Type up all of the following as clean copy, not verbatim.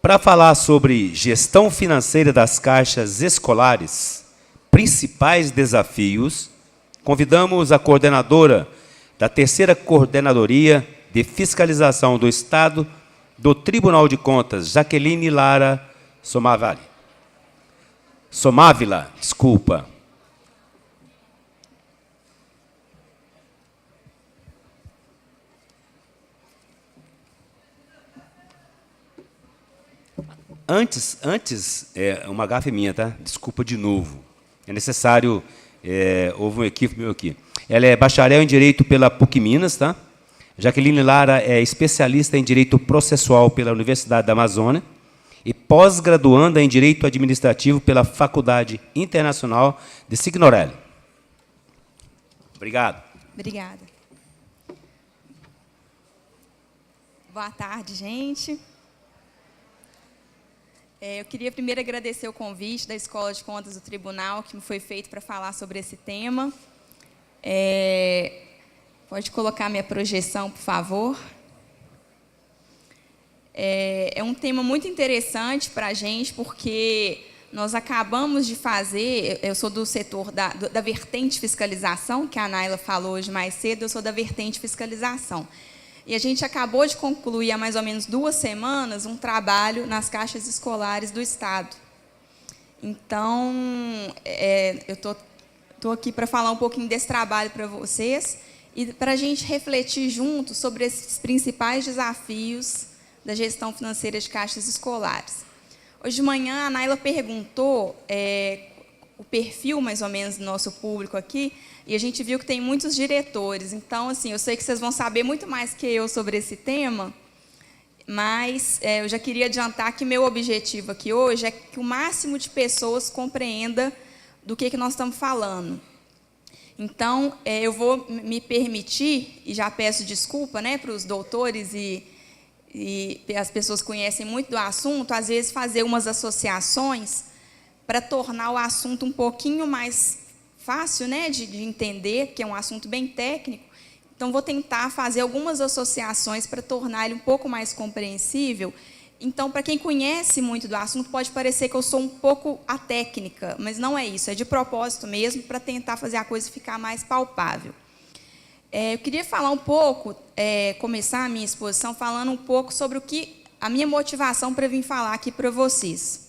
para falar sobre gestão financeira das caixas escolares, principais desafios, convidamos a coordenadora da 3ª Coordenadoria de Fiscalização do Estado do Tribunal de Contas, Jaqueline Lara Somávila, desculpa. Antes, uma gafe minha, tá? Desculpa de novo. É necessário, houve um equívoco meu aqui. Ela é bacharel em Direito pela PUC Minas, tá? Jaqueline Lara é especialista em Direito Processual pela Universidade da Amazônia e pós-graduanda em Direito Administrativo pela Faculdade Internacional de Signorelli. Obrigado. Obrigada. Boa tarde, gente. Eu queria primeiro agradecer o convite da Escola de Contas do Tribunal, que me foi feito para falar sobre esse tema. Pode colocar minha projeção, por favor. É um tema muito interessante para a gente, porque nós acabamos de fazer, eu sou do setor da vertente fiscalização, que a Naila falou hoje mais cedo, eu sou da vertente fiscalização. E a gente acabou de concluir, há mais ou menos 2 semanas, um trabalho nas caixas escolares do Estado. Então, eu estou aqui para falar um pouquinho desse trabalho para vocês e para a gente refletir junto sobre esses principais desafios da gestão financeira de caixas escolares. Hoje de manhã, a Naila perguntou o perfil, mais ou menos, do nosso público aqui, e a gente viu que tem muitos diretores. Então, assim, eu sei que vocês vão saber muito mais que eu sobre esse tema, mas eu já queria adiantar que meu objetivo aqui hoje é que o máximo de pessoas compreenda do que nós estamos falando. Então, eu vou me permitir, e já peço desculpa, né, para os doutores e as pessoas que conhecem muito do assunto, às vezes fazer umas associações para tornar o assunto um pouquinho mais fácil, né, de entender, que é um assunto bem técnico. Então, vou tentar fazer algumas associações para tornar ele um pouco mais compreensível. Então, para quem conhece muito do assunto, pode parecer que eu sou um pouco atécnica, mas não é isso, é de propósito mesmo, para tentar fazer a coisa ficar mais palpável. Eu queria falar um pouco, começar a minha exposição falando um pouco sobre a minha motivação para vir falar aqui para vocês.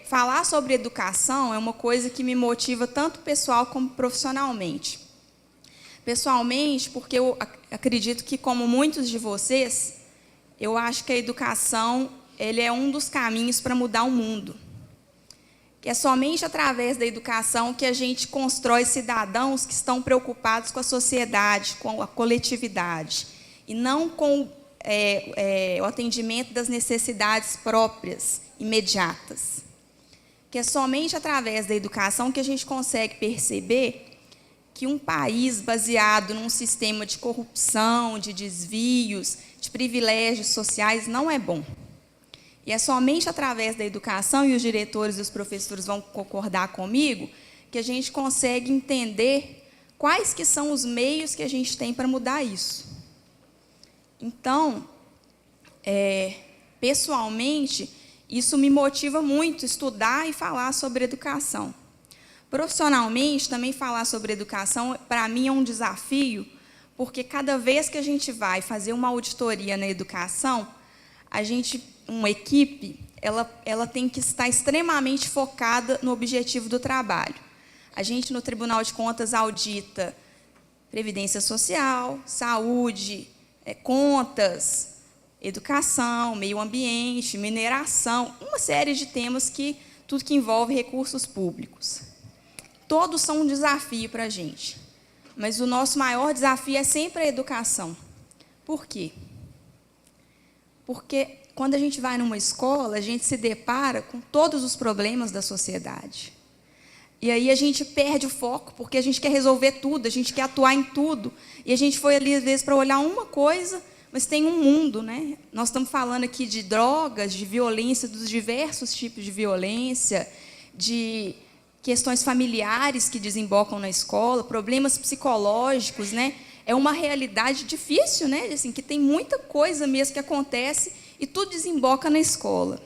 Falar sobre educação é uma coisa que me motiva tanto pessoal como profissionalmente. Pessoalmente, porque eu acredito que, como muitos de vocês, eu acho que a educação ele é um dos caminhos para mudar o mundo. Que é somente através da educação que a gente constrói cidadãos que estão preocupados com a sociedade, com a coletividade, e não com o atendimento das necessidades próprias, imediatas. Que é somente através da educação que a gente consegue perceber que um país baseado num sistema de corrupção, de desvios, de privilégios sociais não é bom. E é somente através da educação, e os diretores e os professores vão concordar comigo, que a gente consegue entender quais que são os meios que a gente tem para mudar isso. Então, pessoalmente, isso me motiva muito estudar e falar sobre educação. Profissionalmente, também falar sobre educação, para mim, é um desafio, porque cada vez que a gente vai fazer uma auditoria na educação, uma equipe, ela tem que estar extremamente focada no objetivo do trabalho. A gente, no Tribunal de Contas, audita previdência social, saúde, contas, educação, meio ambiente, mineração, uma série de temas tudo que envolve recursos públicos. Todos são um desafio para a gente, mas o nosso maior desafio é sempre a educação. Por quê? Porque quando a gente vai numa escola, a gente se depara com todos os problemas da sociedade. E aí a gente perde o foco, porque a gente quer resolver tudo, a gente quer atuar em tudo. E a gente foi ali, às vezes, para olhar uma coisa, mas tem um mundo, né? Nós estamos falando aqui de drogas, de violência, dos diversos tipos de violência, de questões familiares que desembocam na escola, problemas psicológicos, né? É uma realidade difícil, né? Assim, que tem muita coisa mesmo que acontece e tudo desemboca na escola.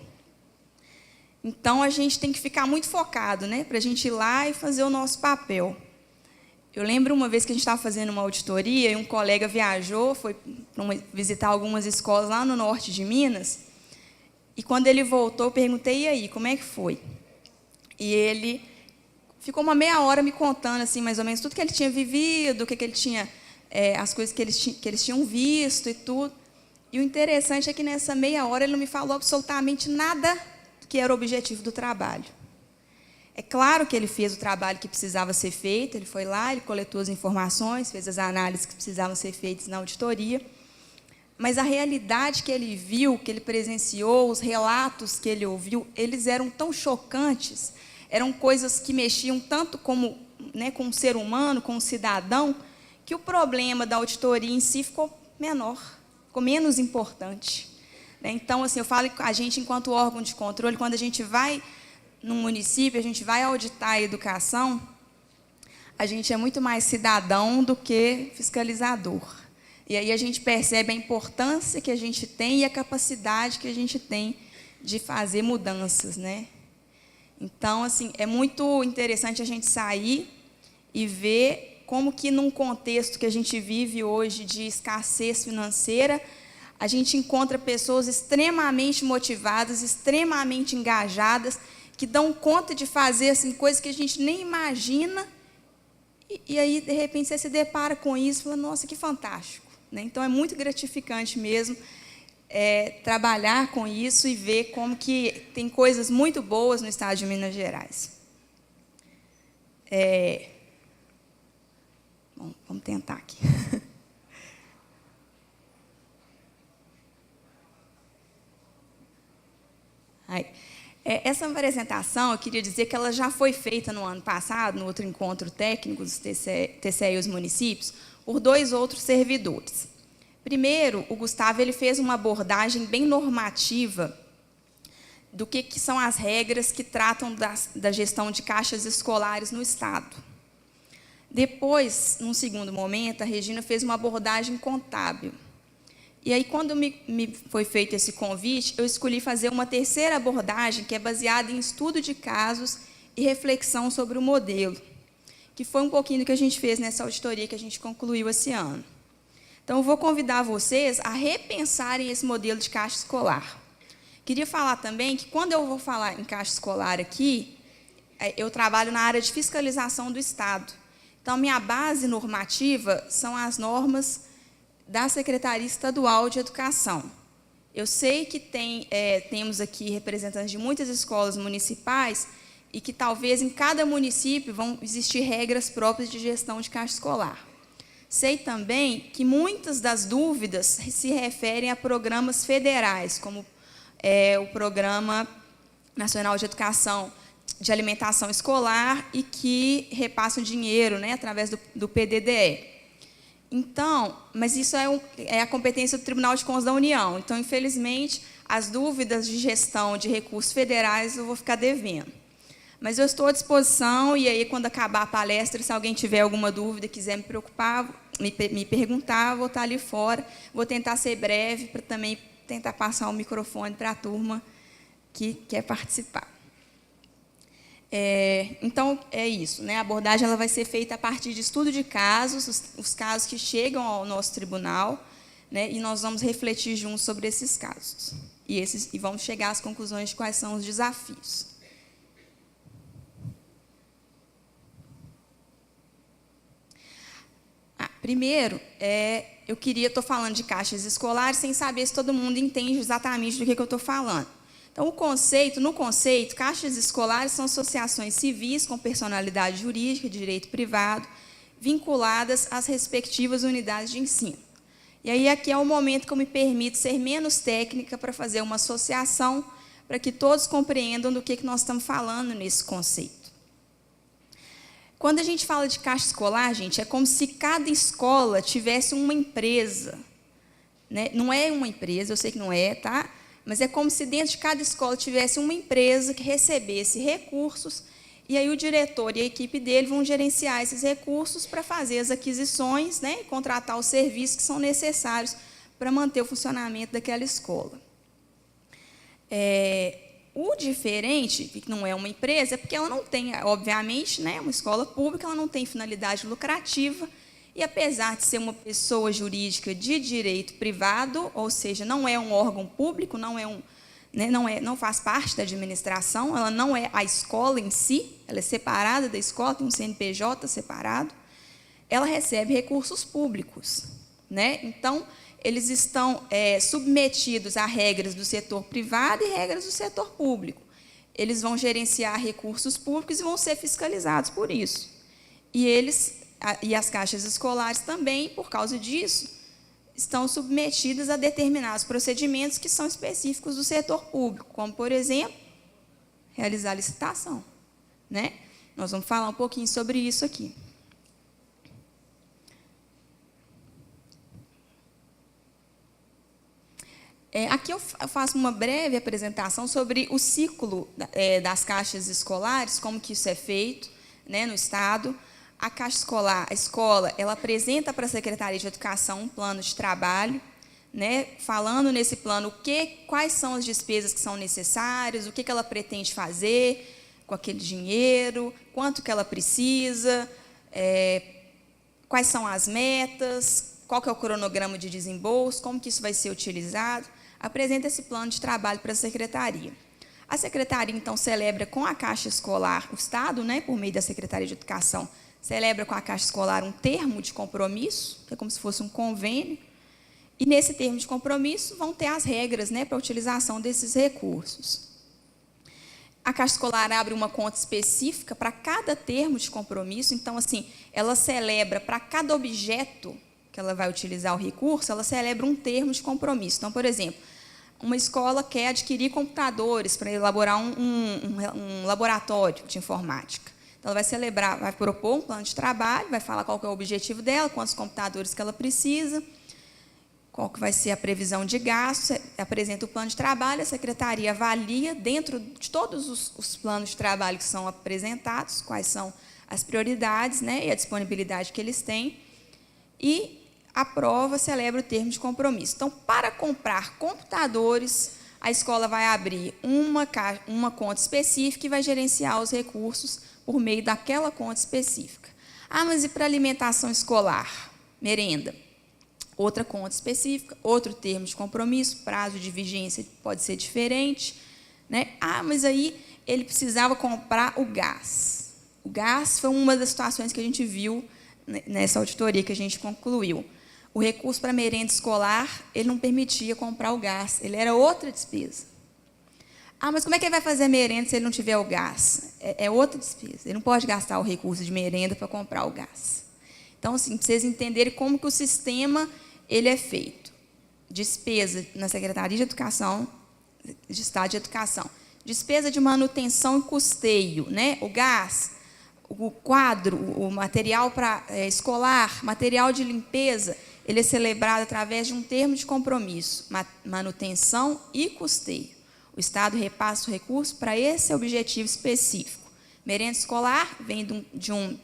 Então, a gente tem que ficar muito focado, né, para a gente ir lá e fazer o nosso papel. Eu lembro uma vez que a gente estava fazendo uma auditoria e um colega viajou, foi visitar algumas escolas lá no norte de Minas, e quando ele voltou, eu perguntei, e aí, como é que foi? E ele ficou uma meia hora me contando, assim, mais ou menos, tudo que ele tinha vivido, o que ele tinha, as coisas que eles tinham visto e tudo. E o interessante é que, nessa meia hora, ele não me falou absolutamente nada que era o objetivo do trabalho. É claro que ele fez o trabalho que precisava ser feito, ele foi lá, ele coletou as informações, fez as análises que precisavam ser feitas na auditoria, mas a realidade que ele viu, que ele presenciou, os relatos que ele ouviu, eles eram tão chocantes, eram coisas que mexiam tanto como, né, com o ser humano, com o cidadão, que o problema da auditoria em si ficou menor, ficou menos importante. Então, assim, eu falo que a gente, enquanto órgão de controle, quando a gente vai no município, a gente vai auditar a educação, a gente é muito mais cidadão do que fiscalizador. E aí a gente percebe a importância que a gente tem e a capacidade que a gente tem de fazer mudanças, né? Então, assim, é muito interessante a gente sair e ver como que, num contexto que a gente vive hoje de escassez financeira, a gente encontra pessoas extremamente motivadas, extremamente engajadas, que dão conta de fazer, assim, coisas que a gente nem imagina, e aí, de repente, você se depara com isso e fala, nossa, que fantástico, né? Então, é muito gratificante mesmo trabalhar com isso e ver como que tem coisas muito boas no estado de Minas Gerais. Bom, vamos tentar aqui. Essa apresentação, eu queria dizer que ela já foi feita no ano passado, no outro encontro técnico dos TCE e os municípios, por 2 outros servidores. Primeiro, o Gustavo ele fez uma abordagem bem normativa do que são as regras que tratam da gestão de caixas escolares no Estado. Depois, num segundo momento, a Regina fez uma abordagem contábil. E aí, quando me foi feito esse convite, eu escolhi fazer uma terceira abordagem, que é baseada em estudo de casos e reflexão sobre o modelo, que foi um pouquinho do que a gente fez nessa auditoria que a gente concluiu esse ano. Então, eu vou convidar vocês a repensarem esse modelo de caixa escolar. Queria falar também que, quando eu vou falar em caixa escolar aqui, eu trabalho na área de fiscalização do Estado. Então, minha base normativa são as normas da Secretaria Estadual de Educação. Eu sei que temos aqui representantes de muitas escolas municipais e que talvez em cada município vão existir regras próprias de gestão de caixa escolar. Sei também que muitas das dúvidas se referem a programas federais, como o Programa Nacional de Educação de Alimentação Escolar e que repassam dinheiro, né, através do PDDE. Então, mas isso é a competência do Tribunal de Contas da União. Então, infelizmente, as dúvidas de gestão de recursos federais eu vou ficar devendo. Mas eu estou à disposição, e aí, quando acabar a palestra, se alguém tiver alguma dúvida, quiser me perguntar, vou estar ali fora. Vou tentar ser breve, para também tentar passar o microfone para a turma que quer participar. Então, é isso, né? A abordagem ela vai ser feita a partir de estudo de casos, os casos que chegam ao nosso tribunal, né? E nós vamos refletir juntos sobre esses casos. E vamos chegar às conclusões de quais são os desafios. Primeiro, eu estou falando de caixas escolares sem saber se todo mundo entende exatamente do que eu estou falando. Então, no conceito, caixas escolares são associações civis com personalidade jurídica de direito privado, vinculadas às respectivas unidades de ensino. E aí, aqui é o momento que eu me permito ser menos técnica para fazer uma associação, para que todos compreendam do que nós estamos falando nesse conceito. Quando a gente fala de caixa escolar, gente, é como se cada escola tivesse uma empresa, né? Não é uma empresa, eu sei que não é, tá? Mas é como se dentro de cada escola tivesse uma empresa que recebesse recursos, e aí o diretor e a equipe dele vão gerenciar esses recursos para fazer as aquisições, né, e contratar os serviços que são necessários para manter o funcionamento daquela escola. O diferente, que não é uma empresa, é porque ela não tem, obviamente, né, uma escola pública, ela não tem finalidade lucrativa, e apesar de ser uma pessoa jurídica de direito privado, ou seja, não é um órgão público, não faz parte da administração, ela não é a escola em si, ela é separada da escola, tem um CNPJ separado, ela recebe recursos públicos, né? Então, eles estão submetidos a regras do setor privado e regras do setor público. Eles vão gerenciar recursos públicos e vão ser fiscalizados por isso. E as caixas escolares também, por causa disso, estão submetidas a determinados procedimentos que são específicos do setor público, como, por exemplo, realizar licitação, né? Nós vamos falar um pouquinho sobre isso aqui. Aqui eu faço uma breve apresentação sobre o ciclo das caixas escolares, como que isso é feito, né, no Estado. A caixa escolar, a escola, ela apresenta para a Secretaria de Educação um plano de trabalho, né, falando nesse plano quais são as despesas que são necessárias, o que ela pretende fazer com aquele dinheiro, quanto que ela precisa, quais são as metas, qual que é o cronograma de desembolso, como que isso vai ser utilizado. Apresenta esse plano de trabalho para a Secretaria. A Secretaria, então, celebra com a Caixa Escolar, o Estado, né, por meio da Secretaria de Educação, celebra com a Caixa Escolar um termo de compromisso, que é como se fosse um convênio, e nesse termo de compromisso vão ter as regras, né, para a utilização desses recursos. A Caixa Escolar abre uma conta específica para cada termo de compromisso, então, assim, ela celebra para cada objeto que ela vai utilizar o recurso, ela celebra um termo de compromisso. Então, por exemplo, uma escola quer adquirir computadores para elaborar um laboratório de informática. Então, ela vai propor um plano de trabalho, vai falar qual que é o objetivo dela, quantos computadores que ela precisa, qual que vai ser a previsão de gasto, apresenta o plano de trabalho, a secretaria avalia, dentro de todos os planos de trabalho que são apresentados, quais são as prioridades, né, e a disponibilidade que eles têm, e aprova, celebra o termo de compromisso. Então, para comprar computadores, a escola vai abrir uma conta específica e vai gerenciar os recursos por meio daquela conta específica. Ah, mas e para alimentação escolar? Merenda. Outra conta específica, outro termo de compromisso, prazo de vigência pode ser diferente, né? Ah, mas aí ele precisava comprar o gás. O gás foi uma das situações que a gente viu nessa auditoria que a gente concluiu. O recurso para merenda escolar, ele não permitia comprar o gás, ele era outra despesa. Ah, mas como é que ele vai fazer a merenda se ele não tiver o gás? É outra despesa, ele não pode gastar o recurso de merenda para comprar o gás. Então, assim, para vocês entenderem como que o sistema ele é feito. Despesa na Secretaria de Educação, de Estado de Educação. Despesa de manutenção e custeio, né? O gás, o quadro, o material escolar, material de limpeza, ele é celebrado através de um termo de compromisso, manutenção e custeio. O Estado repassa o recurso para esse objetivo específico. Merenda escolar vem de um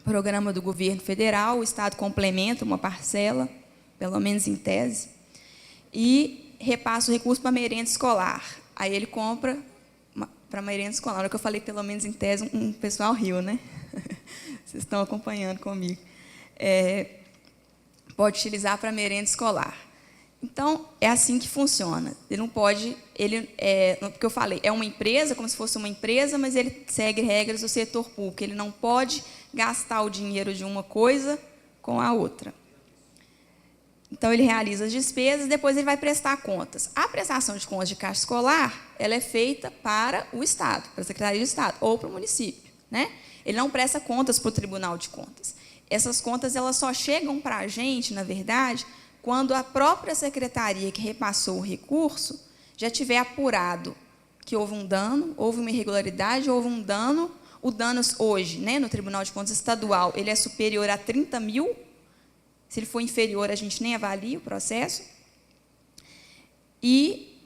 programa do governo federal, o Estado complementa uma parcela, pelo menos em tese, e repassa o recurso para merenda escolar. Aí ele compra para merenda escolar. Na hora que eu falei pelo menos em tese, um pessoal riu, né? Vocês estão acompanhando comigo. Pode utilizar para merenda escolar. Então, é assim que funciona. Ele não pode, porque eu falei, é uma empresa, como se fosse uma empresa, mas ele segue regras do setor público. Ele não pode gastar o dinheiro de uma coisa com a outra. Então, ele realiza as despesas, depois ele vai prestar contas. A prestação de contas de caixa escolar, ela é feita para o Estado, para a Secretaria do Estado, ou para o município, né? Ele não presta contas para o Tribunal de Contas. Essas contas elas só chegam para a gente, na verdade, quando a própria secretaria que repassou o recurso já tiver apurado que houve um dano, houve uma irregularidade, houve um dano. O dano hoje, né, no Tribunal de Contas Estadual, ele é superior a 30 mil. Se ele for inferior, a gente nem avalia o processo. E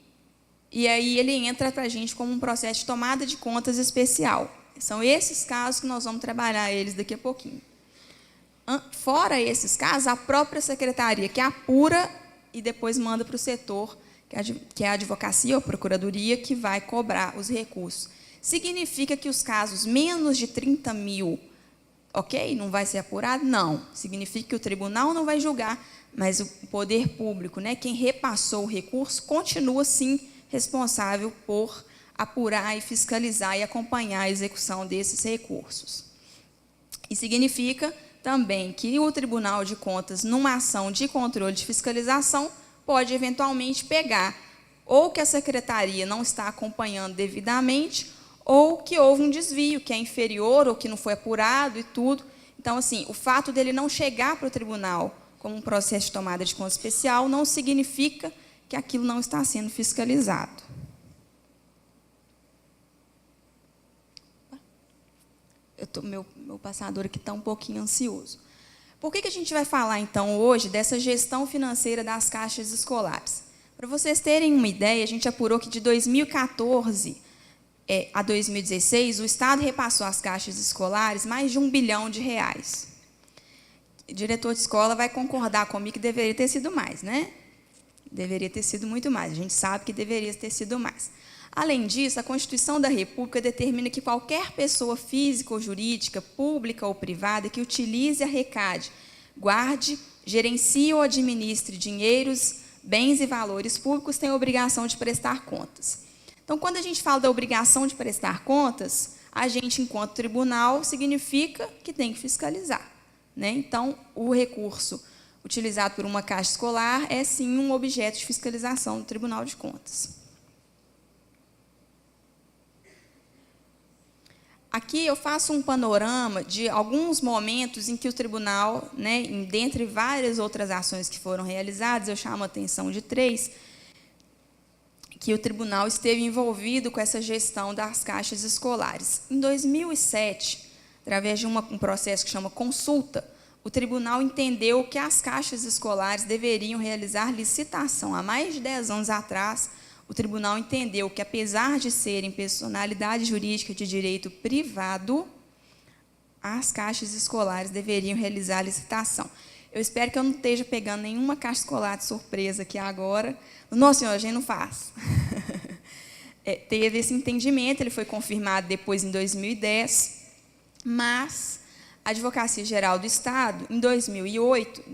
aí ele entra para a gente como um processo de tomada de contas especial. São esses casos que nós vamos trabalhar eles daqui a pouquinho. Fora esses casos, a própria secretaria que apura e depois manda para o setor que é a advocacia ou procuradoria que vai cobrar os recursos. Significa que os casos menos de 30 mil, ok, não vai ser apurado? Não. Significa que o tribunal não vai julgar, mas o poder público, né, quem repassou o recurso, continua, sim, responsável por apurar e fiscalizar e acompanhar a execução desses recursos. E significa também que o Tribunal de Contas, numa ação de controle de fiscalização, pode eventualmente pegar ou que a secretaria não está acompanhando devidamente, ou que houve um desvio, que é inferior, ou que não foi apurado e tudo. Então, assim, o fato dele não chegar para o tribunal como um processo de tomada de conta especial não significa que aquilo não está sendo fiscalizado. Meu passador aqui está um pouquinho ansioso. Por que a gente vai falar, então, hoje, dessa gestão financeira das caixas escolares? Para vocês terem uma ideia, a gente apurou que de 2014 a 2016, o Estado repassou às caixas escolares mais de R$ 1 bilhão. O diretor de escola vai concordar comigo que deveria ter sido mais, né? Deveria ter sido muito mais. A gente sabe que deveria ter sido mais. Além disso, a Constituição da República determina que qualquer pessoa física ou jurídica, pública ou privada, que utilize, arrecade, guarde, gerencie ou administre dinheiros, bens e valores públicos tem a obrigação de prestar contas. Então, quando a gente fala da obrigação de prestar contas, a gente, enquanto tribunal, significa que tem que fiscalizar, né? Então, o recurso utilizado por uma caixa escolar é, sim, um objeto de fiscalização do Tribunal de Contas. Aqui eu faço um panorama de alguns momentos em que o tribunal, né, dentre várias outras ações que foram realizadas, eu chamo a atenção de 3, que o tribunal esteve envolvido com essa gestão das caixas escolares. Em 2007, através de um processo que chama consulta, o tribunal entendeu que as caixas escolares deveriam realizar licitação. Há mais de 10 anos atrás, o tribunal entendeu que, apesar de serem personalidade jurídica de direito privado, as caixas escolares deveriam realizar a licitação. Eu espero que eu não esteja pegando nenhuma caixa escolar de surpresa aqui agora. Nossa, senhora, a gente não faz. Teve esse entendimento, ele foi confirmado depois em 2010, mas a Advocacia Geral do Estado, em 2008,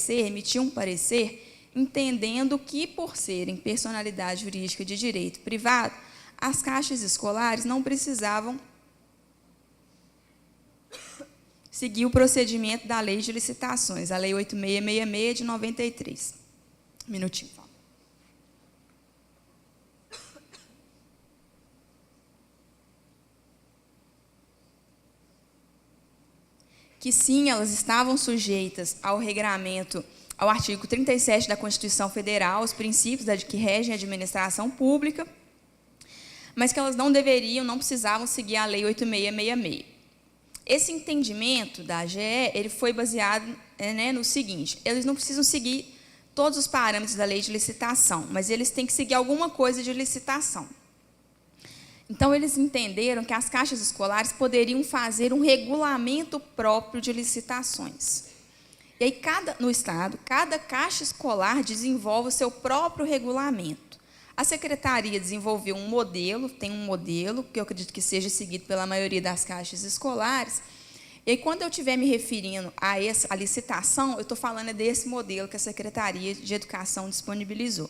emitiu um parecer entendendo que, por serem personalidade jurídica de direito privado, as caixas escolares não precisavam seguir o procedimento da Lei de Licitações, a Lei 8666 de 93. Um minutinho. Que sim, elas estavam sujeitas ao regramento, ao artigo 37 da Constituição Federal, os princípios que regem a administração pública, mas que elas não precisavam seguir a Lei 8666. Esse entendimento da AGE, ele foi baseado, né, no seguinte: eles não precisam seguir todos os parâmetros da lei de licitação, mas eles têm que seguir alguma coisa de licitação. Então, eles entenderam que as caixas escolares poderiam fazer um regulamento próprio de licitações. E aí, no Estado, cada caixa escolar desenvolve o seu próprio regulamento. A Secretaria desenvolveu um modelo, tem um modelo, que eu acredito que seja seguido pela maioria das caixas escolares. E aí, quando eu estiver me referindo a licitação, eu estou falando desse modelo que a Secretaria de Educação disponibilizou.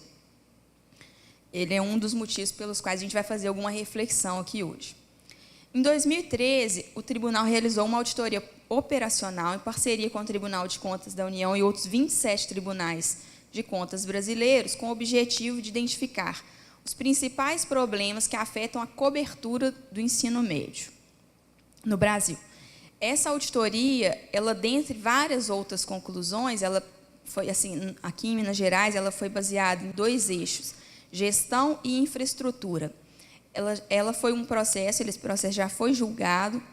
Ele é um dos motivos pelos quais a gente vai fazer alguma reflexão aqui hoje. Em 2013, o tribunal realizou uma auditoria operacional em parceria com o Tribunal de Contas da União e outros 27 tribunais de contas brasileiros, com o objetivo de identificar os principais problemas que afetam a cobertura do ensino médio no Brasil. Essa auditoria, ela, dentre várias outras conclusões, ela foi, assim, aqui em Minas Gerais, ela foi baseada em 2 eixos: gestão e infraestrutura. Ela foi um processo, esse processo já foi julgado,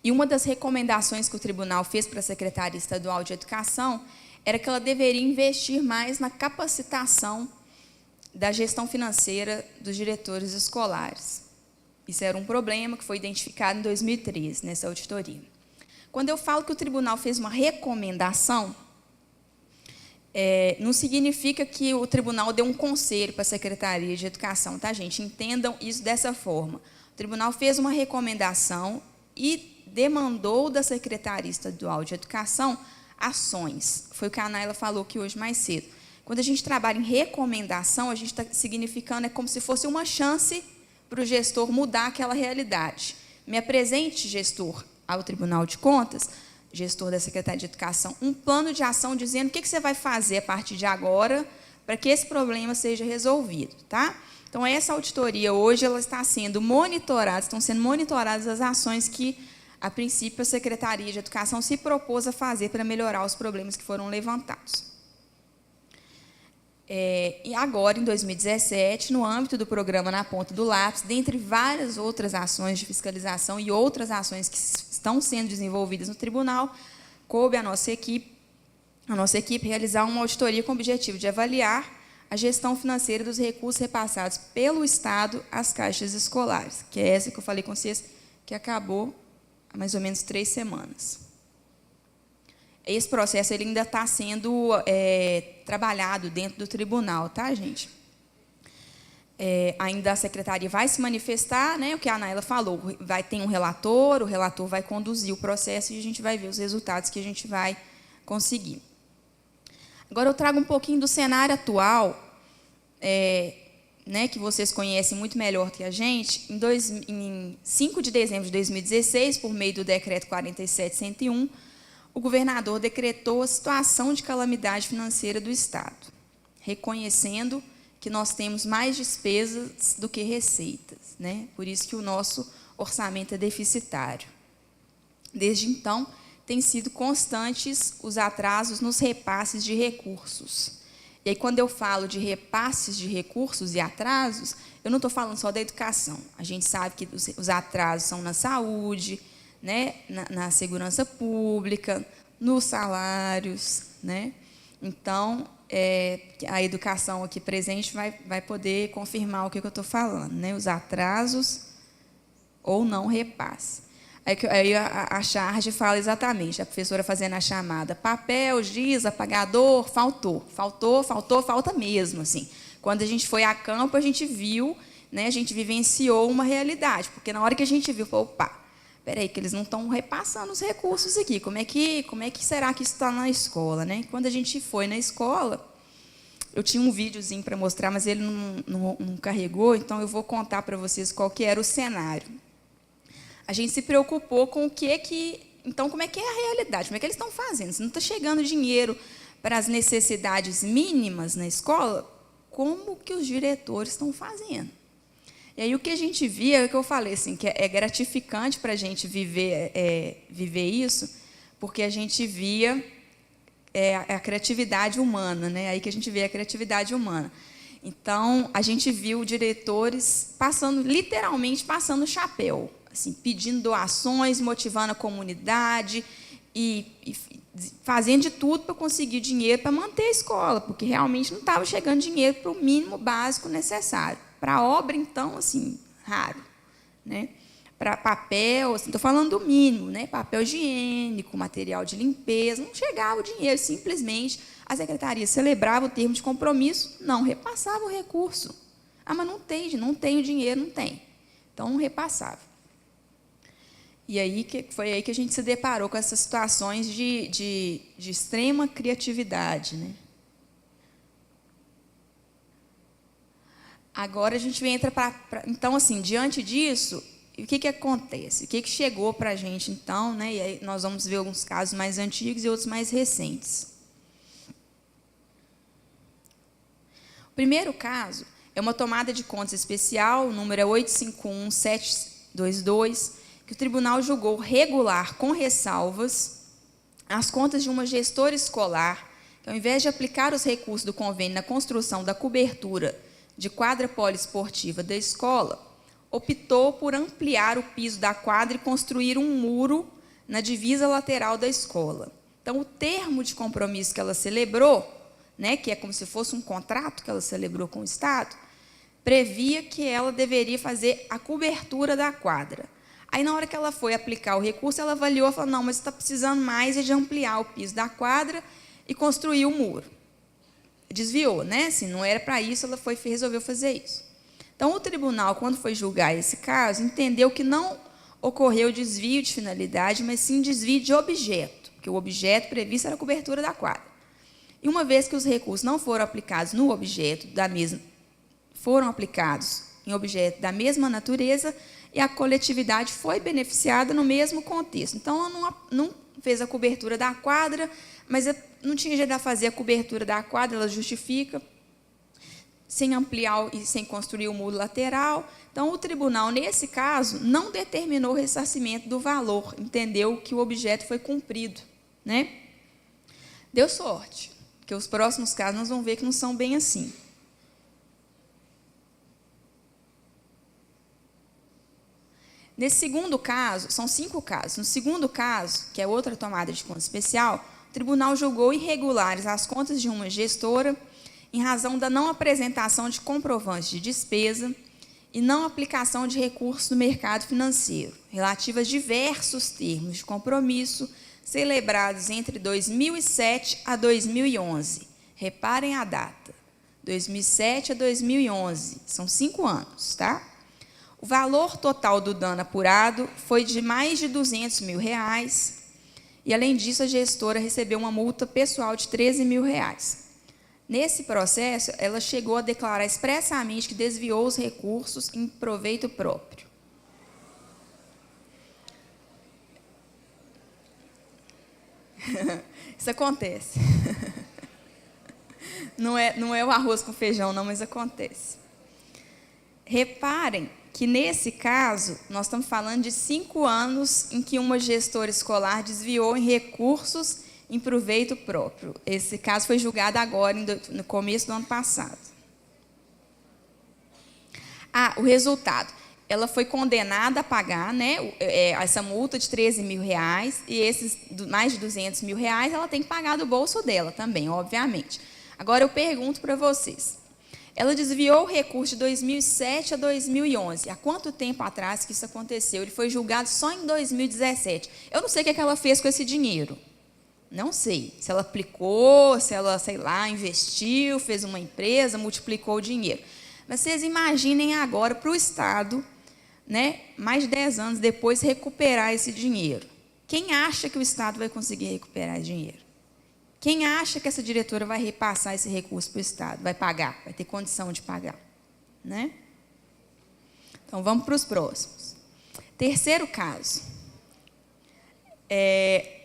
e uma das recomendações que o tribunal fez para a Secretaria Estadual de Educação era que ela deveria investir mais na capacitação da gestão financeira dos diretores escolares. Isso era um problema que foi identificado em 2013, nessa auditoria. Quando eu falo que o tribunal fez uma recomendação, não significa que o tribunal deu um conselho para a Secretaria de Educação, tá, gente? Entendam isso dessa forma. O tribunal fez uma recomendação e demandou da Secretaria Estadual de Educação ações. Foi o que a Naila falou aqui hoje mais cedo. Quando a gente trabalha em recomendação, a gente está significando, é como se fosse uma chance para o gestor mudar aquela realidade. Me apresente, gestor, ao Tribunal de Contas, gestor da Secretaria de Educação, um plano de ação dizendo o que você vai fazer a partir de agora para que esse problema seja resolvido. Tá? Então, essa auditoria hoje ela está sendo monitorada, estão sendo monitoradas as ações que, a princípio, a Secretaria de Educação se propôs a fazer para melhorar os problemas que foram levantados. E agora, em 2017, no âmbito do programa Na Ponta do Lápis, dentre várias outras ações de fiscalização e outras ações que estão sendo desenvolvidas no tribunal, coube à nossa equipe realizar uma auditoria com o objetivo de avaliar a gestão financeira dos recursos repassados pelo Estado às caixas escolares, que é essa que eu falei com vocês, que acabou há mais ou menos 3 semanas. Esse processo ele ainda está sendo trabalhado dentro do tribunal, tá, gente? Ainda a secretaria vai se manifestar, né, o que a Naila falou, vai ter um relator, o relator vai conduzir o processo e a gente vai ver os resultados que a gente vai conseguir. Agora eu trago um pouquinho do cenário atual, né, que vocês conhecem muito melhor que a gente. Em 5 de dezembro de 2016, por meio do decreto 47.101, o governador decretou a situação de calamidade financeira do Estado, reconhecendo que nós temos mais despesas do que receitas, né? Por isso que o nosso orçamento é deficitário. Desde então, têm sido constantes os atrasos nos repasses de recursos. E aí, quando eu falo de repasses de recursos e atrasos, eu não estou falando só da educação. A gente sabe que os atrasos são na saúde, né, na segurança pública, nos salários, né? Então, a educação aqui presente vai poder confirmar o que eu estou falando, né? Os atrasos ou não repasse. Aí a charge fala exatamente, a professora fazendo a chamada, papel, giz, apagador, falta mesmo. Assim. Quando a gente foi a campo, a gente viu, né, a gente vivenciou uma realidade, porque na hora que a gente viu, falou, opa, espera aí, que eles não estão repassando os recursos aqui, como é que será que isso está na escola? Né? Quando a gente foi na escola, eu tinha um videozinho para mostrar, mas ele não carregou, então eu vou contar para vocês qual que era o cenário. A gente se preocupou com o então, como é que é a realidade? Como é que eles estão fazendo? Se não está chegando dinheiro para as necessidades mínimas na escola, como que os diretores estão fazendo? E aí o que a gente via, é o que eu falei, assim, que é gratificante para a gente viver isso, porque a gente via a criatividade humana, né? Aí que a gente vê a criatividade humana. Então, a gente viu diretores literalmente passando chapéu, assim, pedindo doações, motivando a comunidade e fazendo de tudo para conseguir dinheiro para manter a escola, porque realmente não estava chegando dinheiro para o mínimo básico necessário. Para a obra, então, assim, raro. Né? Para papel, assim, estou falando do mínimo, né? Papel higiênico, material de limpeza, não chegava o dinheiro, simplesmente a secretaria celebrava o termo de compromisso, não repassava o recurso. Ah, mas não tem o dinheiro, não tem. Então, não repassava. E aí foi aí que a gente se deparou com essas situações de extrema criatividade. Né? Agora a gente entra para... Então, assim, diante disso, o que acontece? O que chegou para a gente, então? Né? E aí nós vamos ver alguns casos mais antigos e outros mais recentes. O primeiro caso é uma tomada de contas especial, o número é 851-722, que o tribunal julgou regular com ressalvas as contas de uma gestora escolar que, ao invés de aplicar os recursos do convênio na construção da cobertura de quadra poliesportiva da escola, optou por ampliar o piso da quadra e construir um muro na divisa lateral da escola. Então, o termo de compromisso que ela celebrou, né, que é como se fosse um contrato que ela celebrou com o Estado, previa que ela deveria fazer a cobertura da quadra. Aí, na hora que ela foi aplicar o recurso, ela avaliou e falou, não, mas está precisando mais de ampliar o piso da quadra e construir o muro. desviou, né? Se não era para isso, ela resolveu fazer isso. Então, o tribunal, quando foi julgar esse caso, entendeu que não ocorreu desvio de finalidade, mas sim desvio de objeto, porque o objeto previsto era a cobertura da quadra. E uma vez que os recursos não foram aplicados no objeto foram aplicados em objeto da mesma natureza, e a coletividade foi beneficiada no mesmo contexto. Então, ela não fez a cobertura da quadra, mas não tinha jeito de fazer a cobertura da quadra, ela justifica, sem ampliar e sem construir o muro lateral. Então, o tribunal, nesse caso, não determinou o ressarcimento do valor, entendeu que o objeto foi cumprido, né? Deu sorte, porque os próximos casos nós vamos ver que não são bem assim. Nesse segundo caso, são 5 casos. No segundo caso, que é outra tomada de conta especial, o tribunal julgou irregulares as contas de uma gestora em razão da não apresentação de comprovantes de despesa e não aplicação de recursos no mercado financeiro, relativos a diversos termos de compromisso celebrados entre 2007 a 2011. Reparem a data, 2007 a 2011, são 5 anos, tá? O valor total do dano apurado foi de mais de R$200 mil, e, além disso, a gestora recebeu uma multa pessoal de R$13 mil. Nesse processo, ela chegou a declarar expressamente que desviou os recursos em proveito próprio. Isso acontece. Não é o arroz com feijão, não, mas acontece. Reparem que, nesse caso, nós estamos falando de 5 anos em que uma gestora escolar desviou em recursos em proveito próprio. Esse caso foi julgado agora, no começo do ano passado. O resultado. Ela foi condenada a pagar, né, essa multa de R$13 mil, e esses mais de R$200 mil ela tem que pagar do bolso dela também, obviamente. Agora, eu pergunto para vocês. Ela desviou o recurso de 2007 a 2011. Há quanto tempo atrás que isso aconteceu? Ele foi julgado só em 2017. Eu não sei o que ela fez com esse dinheiro. Não sei. Se ela aplicou, se ela, sei lá, investiu, fez uma empresa, multiplicou o dinheiro. Mas vocês imaginem agora para o Estado, né, mais de 10 anos depois, recuperar esse dinheiro. Quem acha que o Estado vai conseguir recuperar esse dinheiro? Quem acha que essa diretora vai repassar esse recurso para o Estado? Vai pagar, vai ter condição de pagar, né? Então, vamos para os próximos. Terceiro caso.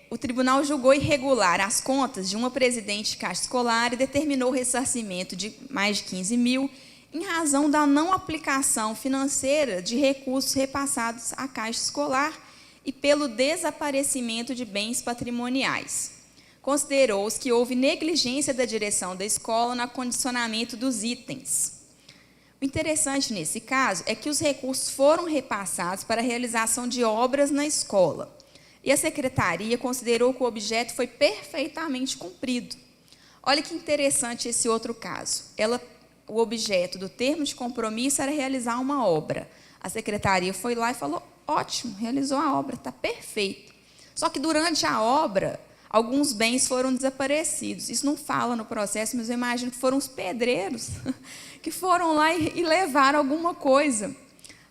O tribunal julgou irregular as contas de uma presidente de caixa escolar e determinou o ressarcimento de mais de R$15 mil em razão da não aplicação financeira de recursos repassados à caixa escolar e pelo desaparecimento de bens patrimoniais. Considerou-se que houve negligência da direção da escola no acondicionamento dos itens. O interessante nesse caso é que os recursos foram repassados para a realização de obras na escola. E a secretaria considerou que o objeto foi perfeitamente cumprido. Olha que interessante esse outro caso. O objeto do termo de compromisso era realizar uma obra. A secretaria foi lá e falou, ótimo, realizou a obra, está perfeito. Só que durante a obra, alguns bens foram desaparecidos. Isso não fala no processo, mas eu imagino que foram os pedreiros que foram lá e levaram alguma coisa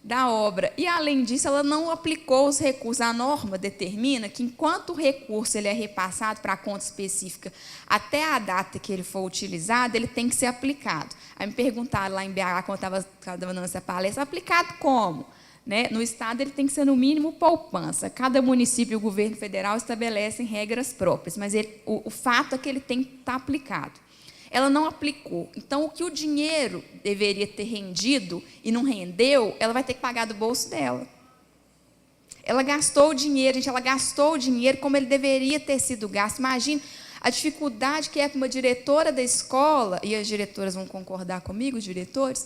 da obra. E, além disso, ela não aplicou os recursos. A norma determina que, enquanto o recurso ele é repassado para a conta específica até a data que ele for utilizado, ele tem que ser aplicado. Aí me perguntaram lá em BH, quando estava dando essa palestra, aplicado como? Né? No Estado, ele tem que ser, no mínimo, poupança. Cada município e o governo federal estabelecem regras próprias, mas o fato é que ele tem que estar aplicado. Ela não aplicou. Então, o que o dinheiro deveria ter rendido e não rendeu, ela vai ter que pagar do bolso dela. Ela gastou o dinheiro, gente, ela gastou o dinheiro como ele deveria ter sido gasto. Imagina a dificuldade que é para uma diretora da escola, e as diretoras vão concordar comigo, os diretores,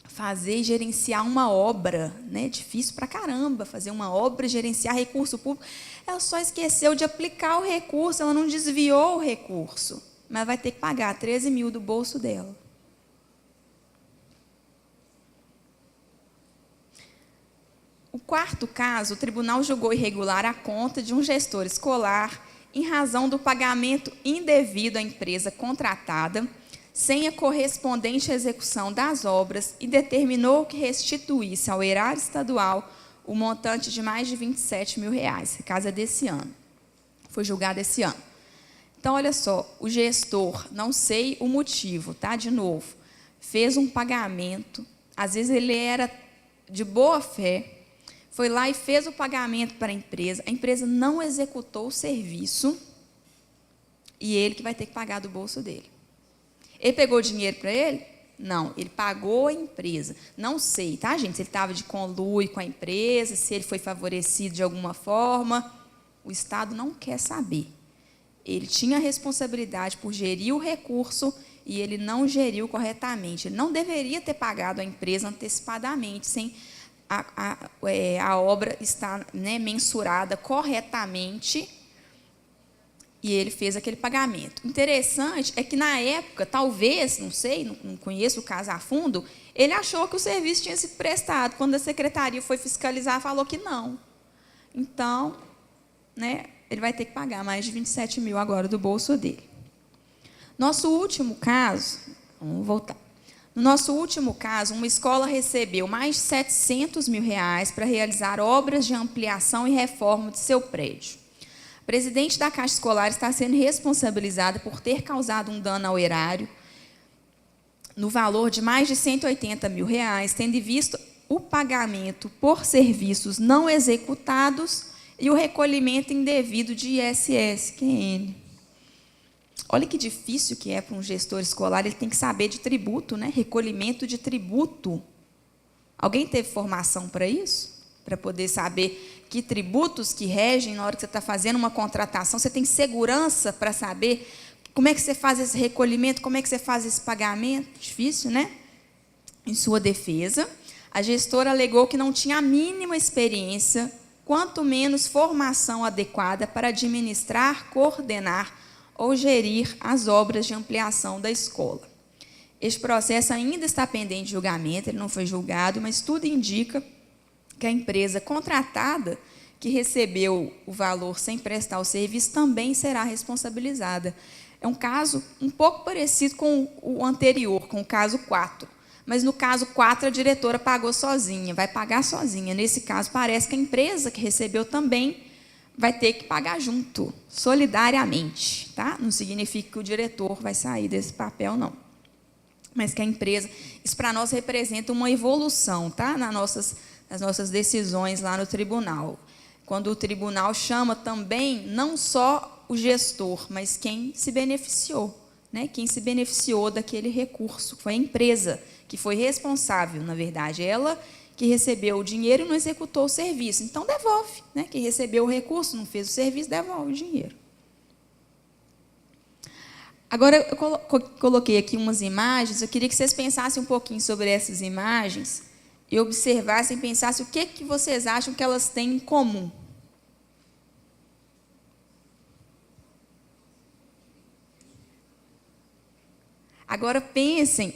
fazer e gerenciar uma obra, né? Difícil pra caramba fazer uma obra, gerenciar recurso público. Ela só esqueceu de aplicar o recurso, ela não desviou o recurso, mas vai ter que pagar R$13 mil do bolso dela. O quarto caso, o tribunal julgou irregular a conta de um gestor escolar em razão do pagamento indevido à empresa contratada, sem a correspondente execução das obras, e determinou que restituísse ao erário estadual o montante de mais de R$ 27 mil. Esse caso é desse ano. Foi julgado esse ano. Então, olha só, o gestor, não sei o motivo, tá? De novo, fez um pagamento, às vezes ele era de boa fé, foi lá e fez o pagamento para a empresa não executou o serviço, e ele que vai ter que pagar do bolso dele. Ele pegou o dinheiro para ele? Não, ele pagou a empresa. Não sei, tá, gente? Se ele estava de conluio com a empresa, se ele foi favorecido de alguma forma, o Estado não quer saber. Ele tinha a responsabilidade por gerir o recurso e ele não geriu corretamente. Ele não deveria ter pagado a empresa antecipadamente, sem a obra estar, né, mensurada corretamente, e ele fez aquele pagamento. Interessante é que, na época, talvez, não sei, não conheço o caso a fundo, ele achou que o serviço tinha sido prestado. Quando a secretaria foi fiscalizar, falou que não. Então, né, ele vai ter que pagar mais de R$ 27 mil agora do bolso dele. Nosso último caso, vamos voltar. No nosso último caso, uma escola recebeu mais de R$ 700 mil para realizar obras de ampliação e reforma de seu prédio. A presidente da Caixa Escolar está sendo responsabilizada por ter causado um dano ao erário no valor de mais de R$ 180 mil, tendo em vista o pagamento por serviços não executados e o recolhimento indevido de ISS, QN. Olha que difícil que é para um gestor escolar, ele tem que saber de tributo, né? Recolhimento de tributo. Alguém teve formação para isso? Para poder saber que tributos que regem na hora que você está fazendo uma contratação, você tem segurança para saber como é que você faz esse recolhimento, como é que você faz esse pagamento? Difícil, né? Em sua defesa, a gestora alegou que não tinha a mínima experiência, quanto menos formação adequada para administrar, coordenar ou gerir as obras de ampliação da escola. Este processo ainda está pendente de julgamento, ele não foi julgado, mas tudo indica que a empresa contratada, que recebeu o valor sem prestar o serviço, também será responsabilizada. É um caso um pouco parecido com o anterior, com o caso 4. Mas, no caso 4, a diretora pagou sozinha, vai pagar sozinha. Nesse caso, parece que a empresa que recebeu também vai ter que pagar junto, solidariamente. Tá? Não significa que o diretor vai sair desse papel, não. Mas que a empresa... Isso, para nós, representa uma evolução, tá? nas nossas decisões lá no tribunal. Quando o tribunal chama também, não só o gestor, mas quem se beneficiou, né? Quem se beneficiou daquele recurso, foi a empresa que foi responsável, na verdade, ela que recebeu o dinheiro e não executou o serviço. Então, devolve, né? Quem recebeu o recurso, não fez o serviço, devolve o dinheiro. Agora, eu coloquei aqui umas imagens, eu queria que vocês pensassem um pouquinho sobre essas imagens e observassem, pensassem o que vocês acham que elas têm em comum. Agora, pensem,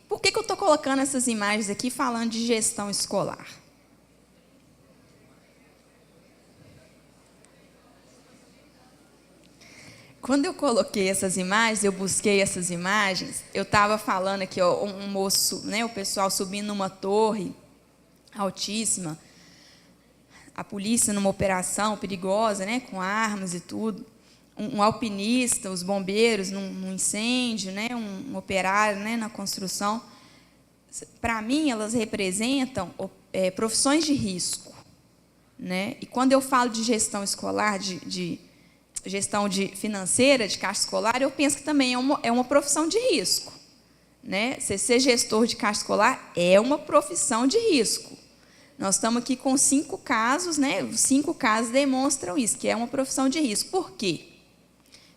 por que eu estou colocando essas imagens aqui falando de gestão escolar? Quando eu coloquei essas imagens, eu busquei essas imagens, eu estava falando aqui, ó, um moço, né, o pessoal subindo numa torre altíssima, a polícia numa operação perigosa, né, com armas e tudo, um alpinista, os bombeiros num incêndio, né, um operário, né, na construção. Para mim, elas representam profissões de risco, né? E quando eu falo de gestão escolar, de gestão financeira de caixa escolar, eu penso que também é uma profissão de risco, né? Ser gestor de caixa escolar é uma profissão de risco. Nós estamos aqui com 5 casos, né? 5 casos demonstram isso, que é uma profissão de risco. Por quê?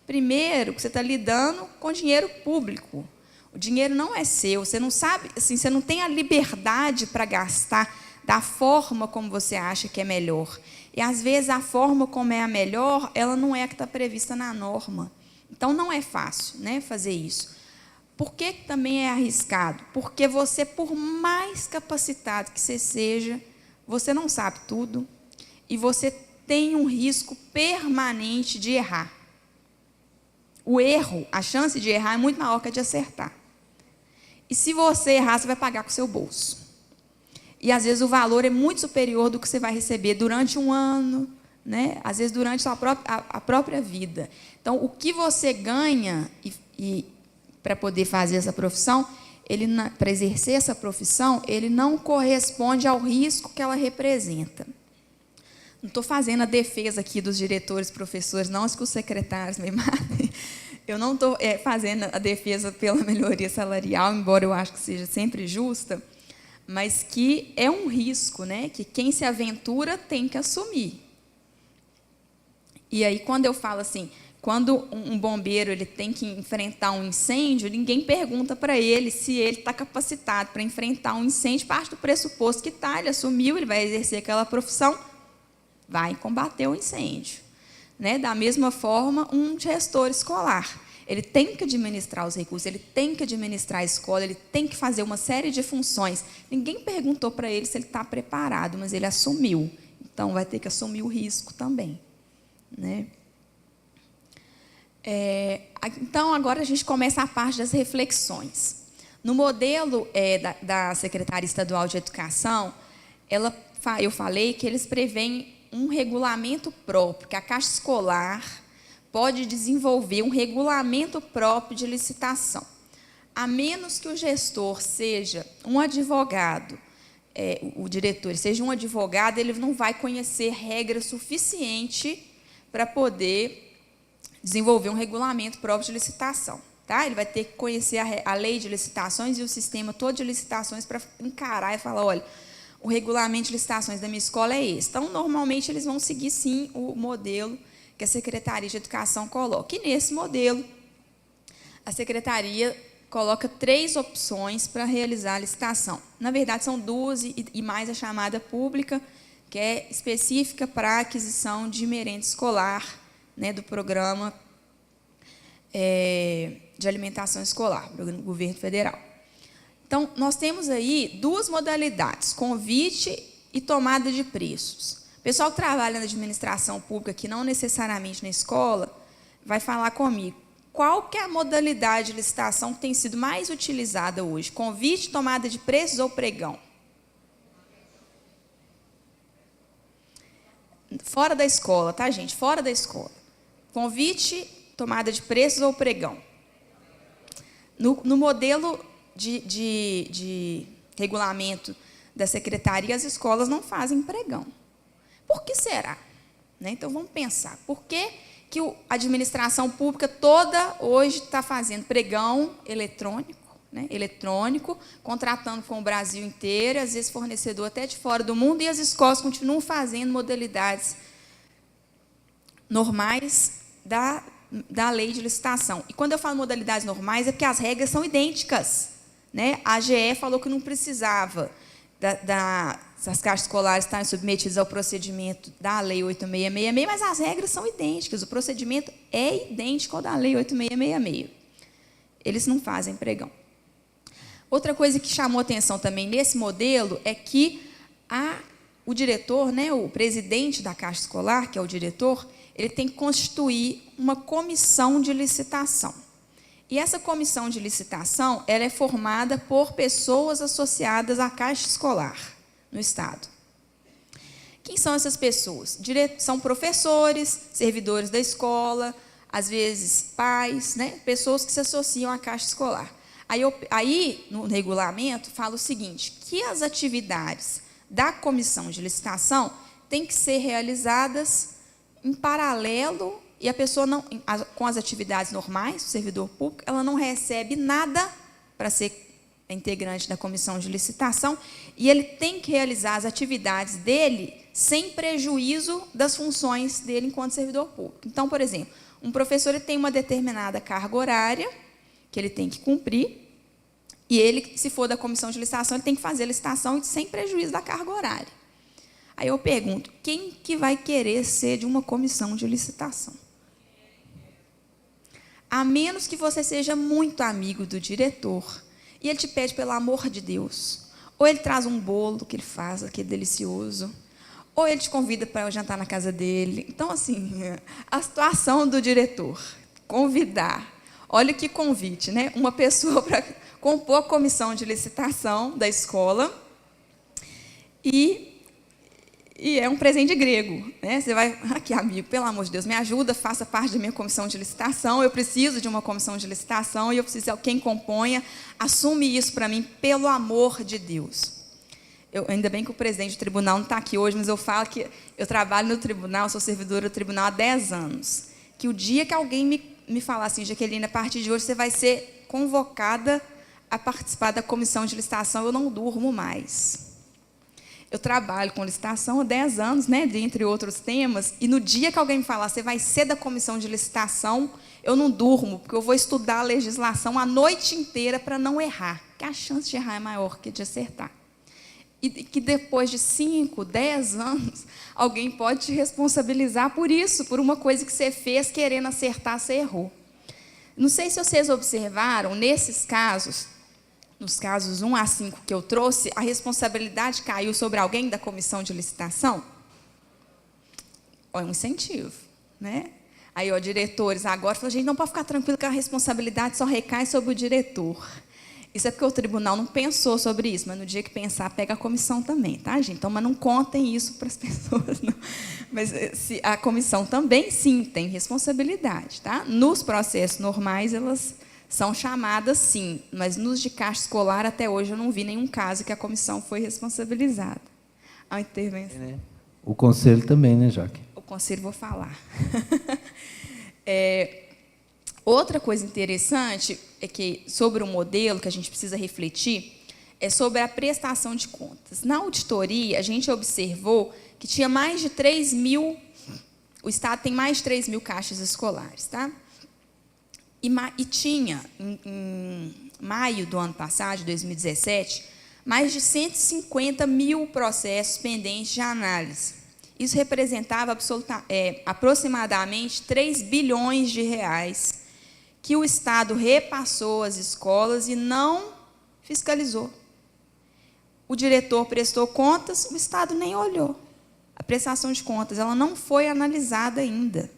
Primeiro, que você está lidando com dinheiro público. O dinheiro não é seu, você não sabe, assim, você não tem a liberdade para gastar da forma como você acha que é melhor. E, às vezes, a forma como é a melhor, ela não é a que está prevista na norma. Então, não é fácil, né, fazer isso. Por que também é arriscado? Porque você, por mais capacitado que você seja, você não sabe tudo, e você tem um risco permanente de errar. O erro, a chance de errar é muito maior que a de acertar. E se você errar, você vai pagar com o seu bolso. E às vezes o valor é muito superior do que você vai receber durante um ano, né? Às vezes durante a própria vida. Então, o que você ganha para poder fazer essa profissão, para exercer essa profissão, ele não corresponde ao risco que ela representa. Não estou fazendo a defesa aqui dos diretores, professores, não, os que os secretários me matem. Eu não estou fazendo a defesa pela melhoria salarial, embora eu acho que seja sempre justa, mas que é um risco, né, que quem se aventura tem que assumir. E aí, quando eu falo assim, quando um bombeiro ele tem que enfrentar um incêndio, ninguém pergunta para ele se ele está capacitado para enfrentar um incêndio, parte do pressuposto que está, ele assumiu, ele vai exercer aquela profissão, vai combater o incêndio. Né? Da mesma forma, um gestor escolar. Ele tem que administrar os recursos, ele tem que administrar a escola, ele tem que fazer uma série de funções. Ninguém perguntou para ele se ele está preparado, mas ele assumiu. Então, vai ter que assumir o risco também. Né? Então, agora a gente começa a parte das reflexões. No modelo da Secretaria Estadual de Educação, eu falei que eles preveem um regulamento próprio, que a Caixa Escolar pode desenvolver um regulamento próprio de licitação. A menos que o gestor seja um advogado, o diretor seja um advogado, ele não vai conhecer regra suficiente para poder desenvolver um regulamento próprio de licitação. Tá? Ele vai ter que conhecer a lei de licitações e o sistema todo de licitações para encarar e falar, olha, o regulamento de licitações da minha escola é esse. Então, normalmente, eles vão seguir, sim, o modelo que a Secretaria de Educação coloca. E, nesse modelo, a Secretaria coloca 3 opções para realizar a licitação. Na verdade, são 2 e mais a chamada pública, que é específica para a aquisição de merenda escolar, né, do programa de alimentação escolar, do governo federal. Então, nós temos aí 2 modalidades, convite e tomada de preços. O pessoal que trabalha na administração pública, que não necessariamente na escola, vai falar comigo. Qual que é a modalidade de licitação que tem sido mais utilizada hoje? Convite, tomada de preços ou pregão? Fora da escola, tá, gente? Fora da escola. Convite, tomada de preços ou pregão? No modelo de regulamento da secretaria, as escolas não fazem pregão. Por que será? Né? Então, vamos pensar. Por que a administração pública toda hoje está fazendo pregão eletrônico, né? Eletrônico, contratando com o Brasil inteiro, às vezes fornecedor até de fora do mundo, e as escolas continuam fazendo modalidades normais da lei de licitação. E quando eu falo modalidades normais, é porque as regras são idênticas. Né? A AGE falou que não precisava as caixas escolares estarem submetidas ao procedimento da Lei 8666, mas as regras são idênticas, o procedimento é idêntico ao da Lei 8666. Eles não fazem pregão. Outra coisa que chamou atenção também nesse modelo é que o diretor, né, o presidente da Caixa Escolar, que é o diretor, ele tem que constituir uma comissão de licitação. E essa comissão de licitação ela é formada por pessoas associadas à Caixa Escolar no Estado. Quem são essas pessoas? São professores, servidores da escola, às vezes pais, né? Pessoas que se associam à Caixa Escolar. Aí, no regulamento, fala o seguinte, que as atividades da comissão de licitação têm que ser realizadas em paralelo. E a pessoa, com as atividades normais do servidor público, ela não recebe nada para ser integrante da comissão de licitação, e ele tem que realizar as atividades dele sem prejuízo das funções dele enquanto servidor público. Então, por exemplo, um professor ele tem uma determinada carga horária que ele tem que cumprir, e ele, se for da comissão de licitação, ele tem que fazer a licitação sem prejuízo da carga horária. Aí eu pergunto, quem que vai querer ser de uma comissão de licitação? A menos que você seja muito amigo do diretor e ele te pede, pelo amor de Deus, ou ele traz um bolo que ele faz, aquele delicioso, ou ele te convida para jantar na casa dele. Então, assim, a situação do diretor, convidar. Olha que convite, né? Uma pessoa para compor a comissão de licitação da escola e é um presente grego, né? Você vai, aqui, amigo, pelo amor de Deus, me ajuda, faça parte da minha comissão de licitação, eu preciso de uma comissão de licitação e eu preciso de quem componha, assume isso para mim, pelo amor de Deus. Ainda bem que o presidente do tribunal não está aqui hoje, mas eu falo que eu trabalho no tribunal, sou servidora do tribunal há 10 anos, que o dia que alguém me falar assim, Jaqueline, a partir de hoje você vai ser convocada a participar da comissão de licitação, eu não durmo mais. Eu trabalho com licitação há 10 anos, né, dentre outros temas, e no dia que alguém me falar, você vai ser da comissão de licitação, eu não durmo, porque eu vou estudar a legislação a noite inteira para não errar, porque a chance de errar é maior que de acertar. E que depois de 5, 10 anos, alguém pode te responsabilizar por isso, por uma coisa que você fez querendo acertar, você errou. Não sei se vocês observaram, nesses casos, nos casos 1 a 5 que eu trouxe, a responsabilidade caiu sobre alguém da comissão de licitação? É um incentivo, né? Aí, ó, diretores agora falam, gente, não pode ficar tranquilo que a responsabilidade só recai sobre o diretor. Isso é porque o tribunal não pensou sobre isso, mas no dia que pensar, pega a comissão também, tá, gente? Então, mas não contem isso para as pessoas, não. Mas a comissão também, sim, tem responsabilidade, tá? Nos processos normais, elas são chamadas, sim, mas nos de caixa escolar, até hoje, eu não vi nenhum caso que a comissão foi responsabilizada. A intervenção. O conselho também, né, Jaque? O conselho, vou falar. Outra coisa interessante é que, sobre o modelo que a gente precisa refletir, é sobre a prestação de contas. Na auditoria, a gente observou que tinha mais de 3 mil, o Estado tem mais de 3 mil caixas escolares, tá? E tinha, em maio do ano passado, de 2017, mais de 150 mil processos pendentes de análise. Isso representava aproximadamente 3 bilhões de reais que o Estado repassou às escolas e não fiscalizou. O diretor prestou contas, o Estado nem olhou. A prestação de contas ela não foi analisada ainda.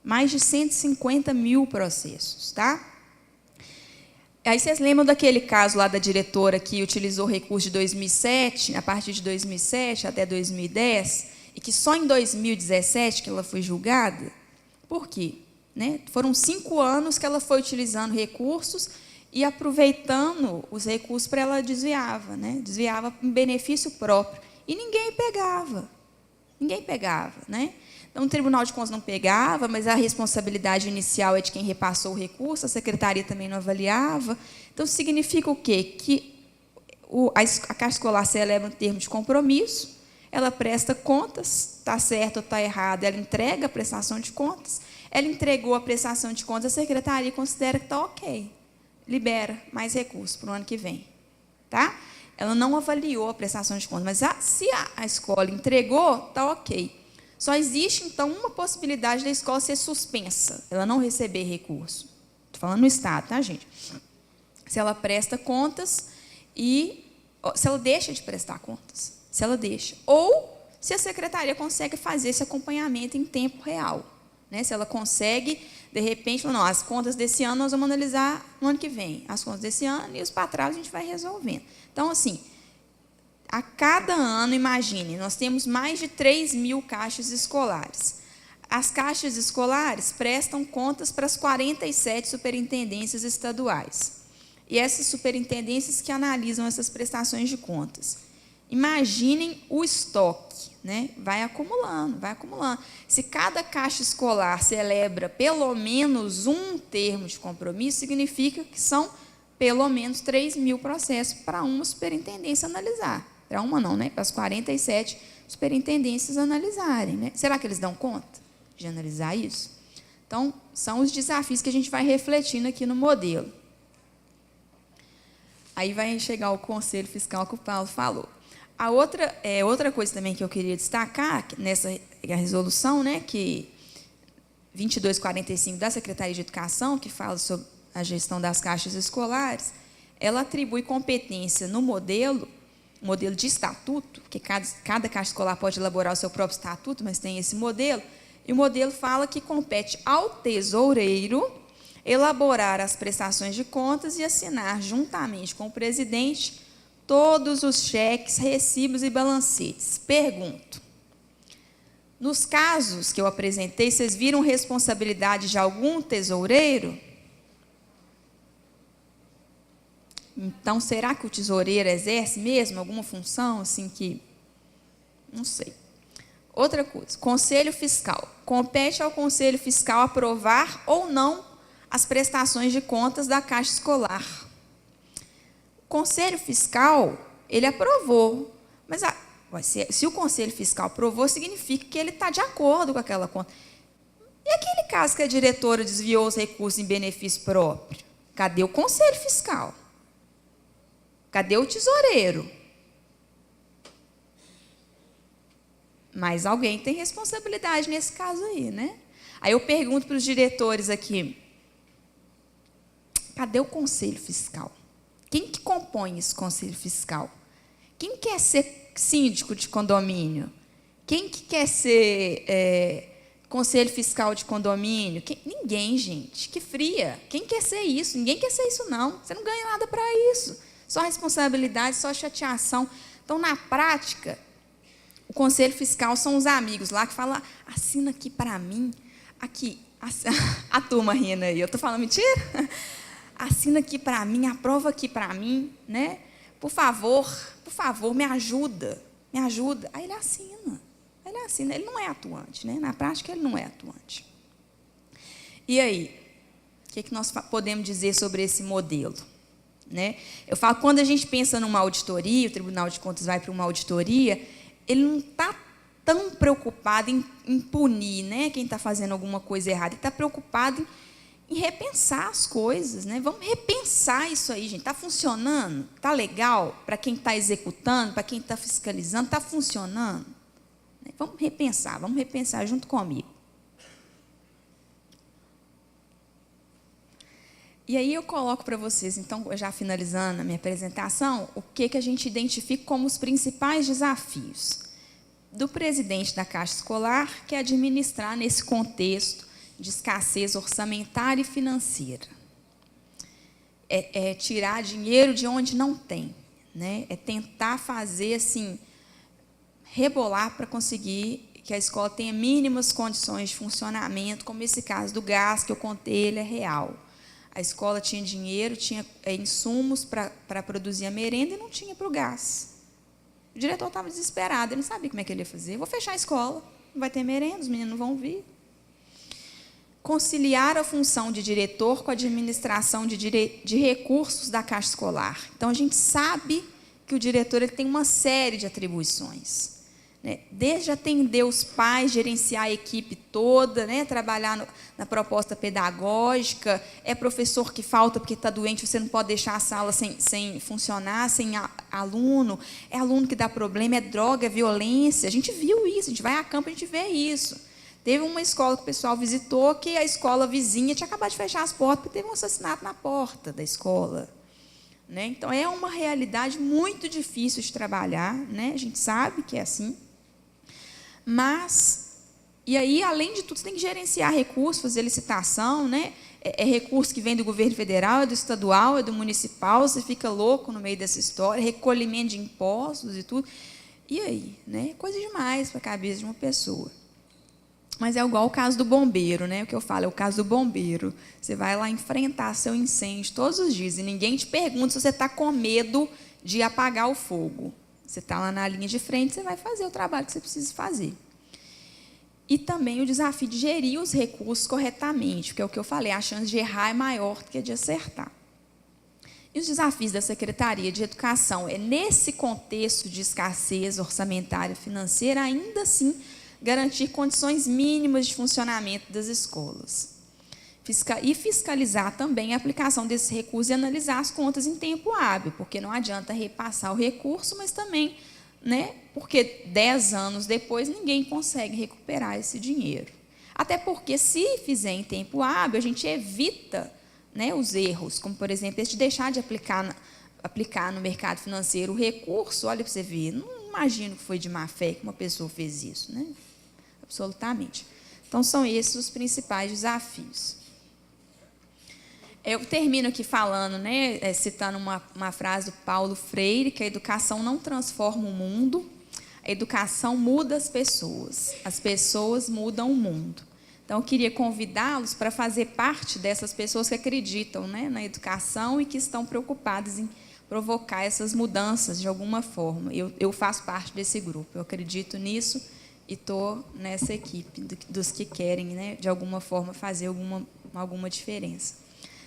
Mais de 150 mil processos, tá? Aí vocês lembram daquele caso lá da diretora que utilizou recurso de 2007, a partir de 2007 até 2010, e que só em 2017 que ela foi julgada? Por quê? Né? Foram 5 anos que ela foi utilizando recursos e aproveitando os recursos para ela desviava, né? Desviava em benefício próprio. E ninguém pegava. Ninguém pegava, né? Então, o Tribunal de Contas não pegava, mas a responsabilidade inicial é de quem repassou o recurso, a secretaria também não avaliava. Então, significa o quê? Que a Caixa Escolar celebra um termo de compromisso, ela presta contas, está certo ou está errado, ela entrega a prestação de contas, ela entregou a prestação de contas, a secretaria considera que está ok, libera mais recursos para o ano que vem. Tá? Ela não avaliou a prestação de contas, mas se a escola entregou, está ok. Só existe, então, uma possibilidade da escola ser suspensa, ela não receber recurso. Estou falando no Estado, tá, gente? Se ela presta contas e se ela deixa de prestar contas, se ela deixa. Ou se a secretaria consegue fazer esse acompanhamento em tempo real. Né? Se ela consegue, de repente, falar, não, as contas desse ano nós vamos analisar no ano que vem. As contas desse ano e os para trás a gente vai resolvendo. Então, assim, a cada ano, imagine, nós temos mais de 3 mil caixas escolares. As caixas escolares prestam contas para as 47 superintendências estaduais. E essas superintendências que analisam essas prestações de contas. Imaginem o estoque, né? Vai acumulando, vai acumulando. Se cada caixa escolar celebra pelo menos um termo de compromisso, significa que são pelo menos 3 mil processos para uma superintendência analisar. Para uma não, né? Para as 47 superintendências analisarem. Né? Será que eles dão conta de analisar isso? Então, são os desafios que a gente vai refletindo aqui no modelo. Aí vai chegar o Conselho Fiscal que o Paulo falou. A outra coisa também que eu queria destacar, nessa resolução, né, que 2245 da Secretaria de Educação, que fala sobre a gestão das caixas escolares, ela atribui competência no modelo modelo de estatuto, porque cada Caixa Escolar pode elaborar o seu próprio estatuto, mas tem esse modelo, e o modelo fala que compete ao tesoureiro elaborar as prestações de contas e assinar, juntamente com o presidente, todos os cheques, recibos e balancetes. Pergunto, nos casos que eu apresentei, vocês viram responsabilidade de algum tesoureiro? Então, será que o tesoureiro exerce mesmo alguma função assim que... Não sei. Outra coisa, Conselho Fiscal. Compete ao Conselho Fiscal aprovar ou não as prestações de contas da Caixa Escolar. O Conselho Fiscal, ele aprovou, mas se o Conselho Fiscal aprovou, significa que ele está de acordo com aquela conta. E aquele caso que a diretora desviou os recursos em benefício próprio? Cadê o Conselho Fiscal? Cadê o tesoureiro? Mas alguém tem responsabilidade nesse caso aí, né? Aí eu pergunto para os diretores aqui, cadê o Conselho Fiscal? Quem que compõe esse Conselho Fiscal? Quem quer ser síndico de condomínio? Quem que quer ser Conselho Fiscal de condomínio? Ninguém, gente. Que fria. Quem quer ser isso? Ninguém quer ser isso, não. Você não ganha nada para isso. Só responsabilidade, só chateação. Então, na prática, o Conselho Fiscal são os amigos lá que falam, assina aqui para mim, aqui, a turma rindo aí, eu estou falando mentira? Assina aqui para mim, aprova aqui para mim, né? Por favor, me ajuda, me ajuda. Aí ele assina, ele não é atuante, né? Na prática, ele não é atuante. E aí, o que nós podemos dizer sobre esse modelo? Né? Eu falo, quando a gente pensa numa auditoria, o Tribunal de Contas vai para uma auditoria, ele não está tão preocupado em punir, né, quem está fazendo alguma coisa errada, ele está preocupado em repensar as coisas. Né? Vamos repensar isso aí, gente. Está funcionando? Está legal? Para quem está executando, para quem está fiscalizando, está funcionando? Vamos repensar junto comigo. E aí eu coloco para vocês, então, já finalizando a minha apresentação, o que a gente identifica como os principais desafios do presidente da Caixa Escolar, que é administrar nesse contexto de escassez orçamentária e financeira. É tirar dinheiro de onde não tem, né? É tentar fazer assim, rebolar para conseguir que a escola tenha mínimas condições de funcionamento, como esse caso do gás que eu contei, ele é real. A escola tinha dinheiro, tinha insumos para produzir a merenda e não tinha para o gás. O diretor estava desesperado, ele não sabia como é que ele ia fazer. Vou fechar a escola, não vai ter merenda, os meninos não vão vir. Conciliar a função de diretor com a administração de recursos da Caixa Escolar. Então, a gente sabe que o diretor ele tem uma série de atribuições. Né? Desde atender os pais, gerenciar a equipe toda, né? Trabalhar na proposta pedagógica, é professor que falta porque está doente, você não pode deixar a sala sem funcionar, sem aluno, é aluno que dá problema, é droga, é violência. A gente viu isso, a gente vai a campo, a gente vê isso. Teve uma escola que o pessoal visitou, que a escola vizinha tinha acabado de fechar as portas, porque teve um assassinato na porta da escola. Né? Então, é uma realidade muito difícil de trabalhar, né? A gente sabe que é assim. Mas, e aí, além de tudo, você tem que gerenciar recursos, fazer licitação, né? É recurso que vem do governo federal, é do estadual, é do municipal, você fica louco no meio dessa história, recolhimento de impostos e tudo. E aí? Né? Coisa demais para a cabeça de uma pessoa. Mas é igual o caso do bombeiro, né? O que eu falo é o caso do bombeiro. Você vai lá enfrentar seu incêndio todos os dias e ninguém te pergunta se você está com medo de apagar o fogo. Você está lá na linha de frente, você vai fazer o trabalho que você precisa fazer. E também o desafio de gerir os recursos corretamente, porque é o que eu falei, a chance de errar é maior do que a de acertar. E os desafios da Secretaria de Educação é, nesse contexto de escassez orçamentária e financeira, ainda assim, garantir condições mínimas de funcionamento das escolas. E fiscalizar também a aplicação desses recursos e analisar as contas em tempo hábil, porque não adianta repassar o recurso, mas também, né, porque 10 anos depois ninguém consegue recuperar esse dinheiro. Até porque, se fizer em tempo hábil, a gente evita, né, os erros, como, por exemplo, esse de deixar de aplicar aplicar no mercado financeiro o recurso, olha para você ver, não imagino que foi de má fé que uma pessoa fez isso, né? Absolutamente. Então, são esses os principais desafios. Eu termino aqui falando, né, citando uma frase do Paulo Freire, que a educação não transforma o mundo, a educação muda as pessoas mudam o mundo. Então, eu queria convidá-los para fazer parte dessas pessoas que acreditam, né, na educação e que estão preocupadas em provocar essas mudanças de alguma forma. Eu faço parte desse grupo, eu acredito nisso e estou nessa equipe dos que querem, né, de alguma forma, fazer alguma diferença.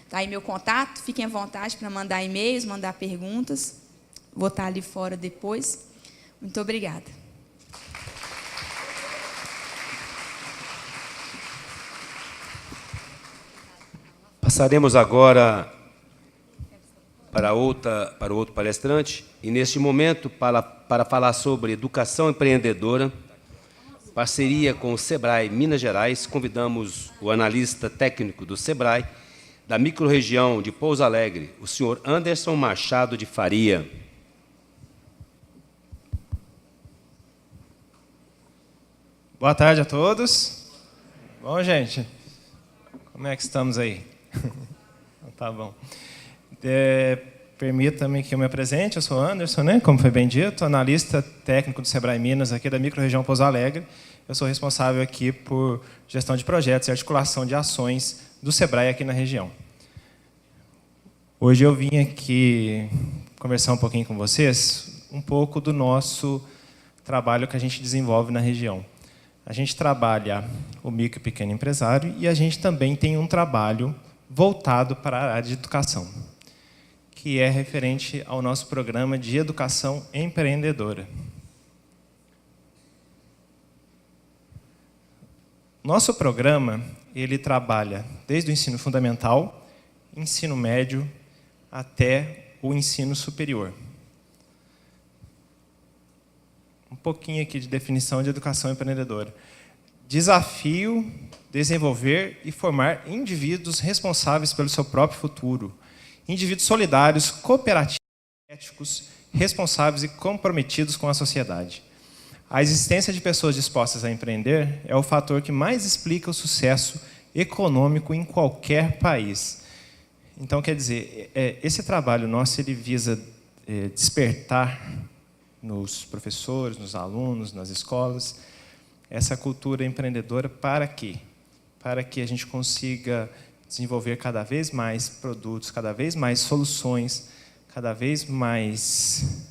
Tá aí meu contato, fiquem à vontade para mandar e-mails, mandar perguntas. Vou estar ali fora depois. Muito obrigada. Passaremos agora para outro palestrante, e neste momento, para falar sobre educação empreendedora, parceria com o SEBRAE Minas Gerais, convidamos o analista técnico do SEBRAE, da microrregião de Pouso Alegre, o senhor Anderson Machado de Faria. Boa tarde a todos. Bom, gente, como é que estamos aí? Tá bom. Permita-me que eu me apresente, eu sou o Anderson, né? Como foi bem dito, analista técnico do SEBRAE Minas, aqui da microrregião Pouso Alegre. Eu sou responsável aqui por gestão de projetos e articulação de ações do SEBRAE aqui na região. Hoje eu vim aqui conversar um pouquinho com vocês, um pouco do nosso trabalho que a gente desenvolve na região. A gente trabalha o micro e pequeno empresário e a gente também tem um trabalho voltado para a área de educação, que é referente ao nosso programa de educação empreendedora. Nosso programa, ele trabalha desde o ensino fundamental, ensino médio, até o ensino superior. Um pouquinho aqui de definição de educação empreendedora. Desafio, desenvolver e formar indivíduos responsáveis pelo seu próprio futuro. Indivíduos solidários, cooperativos, éticos, responsáveis e comprometidos com a sociedade. A existência de pessoas dispostas a empreender é o fator que mais explica o sucesso econômico em qualquer país. Então, quer dizer, esse trabalho nosso ele visa despertar nos professores, nos alunos, nas escolas, essa cultura empreendedora para quê? Para que a gente consiga desenvolver cada vez mais produtos, cada vez mais soluções, cada vez mais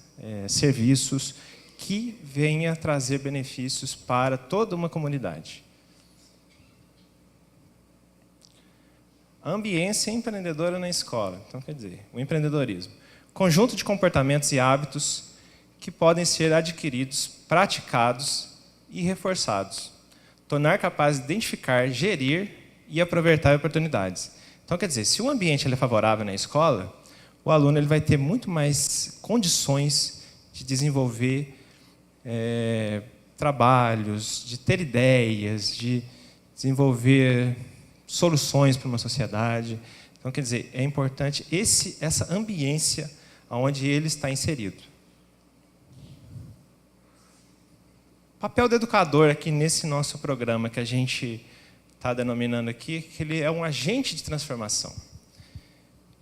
serviços que venha trazer benefícios para toda uma comunidade. A ambiência empreendedora na escola. Então, quer dizer, o empreendedorismo. Conjunto de comportamentos e hábitos que podem ser adquiridos, praticados e reforçados. Tornar capaz de identificar, gerir e aproveitar oportunidades. Então, quer dizer, se o ambiente ele é favorável na escola, o aluno ele vai ter muito mais condições de desenvolver trabalhos, de ter ideias, de desenvolver soluções para uma sociedade. Então, quer dizer, é importante essa ambiência onde ele está inserido. O papel do educador aqui nesse nosso programa que a gente está denominando aqui, que ele é um agente de transformação.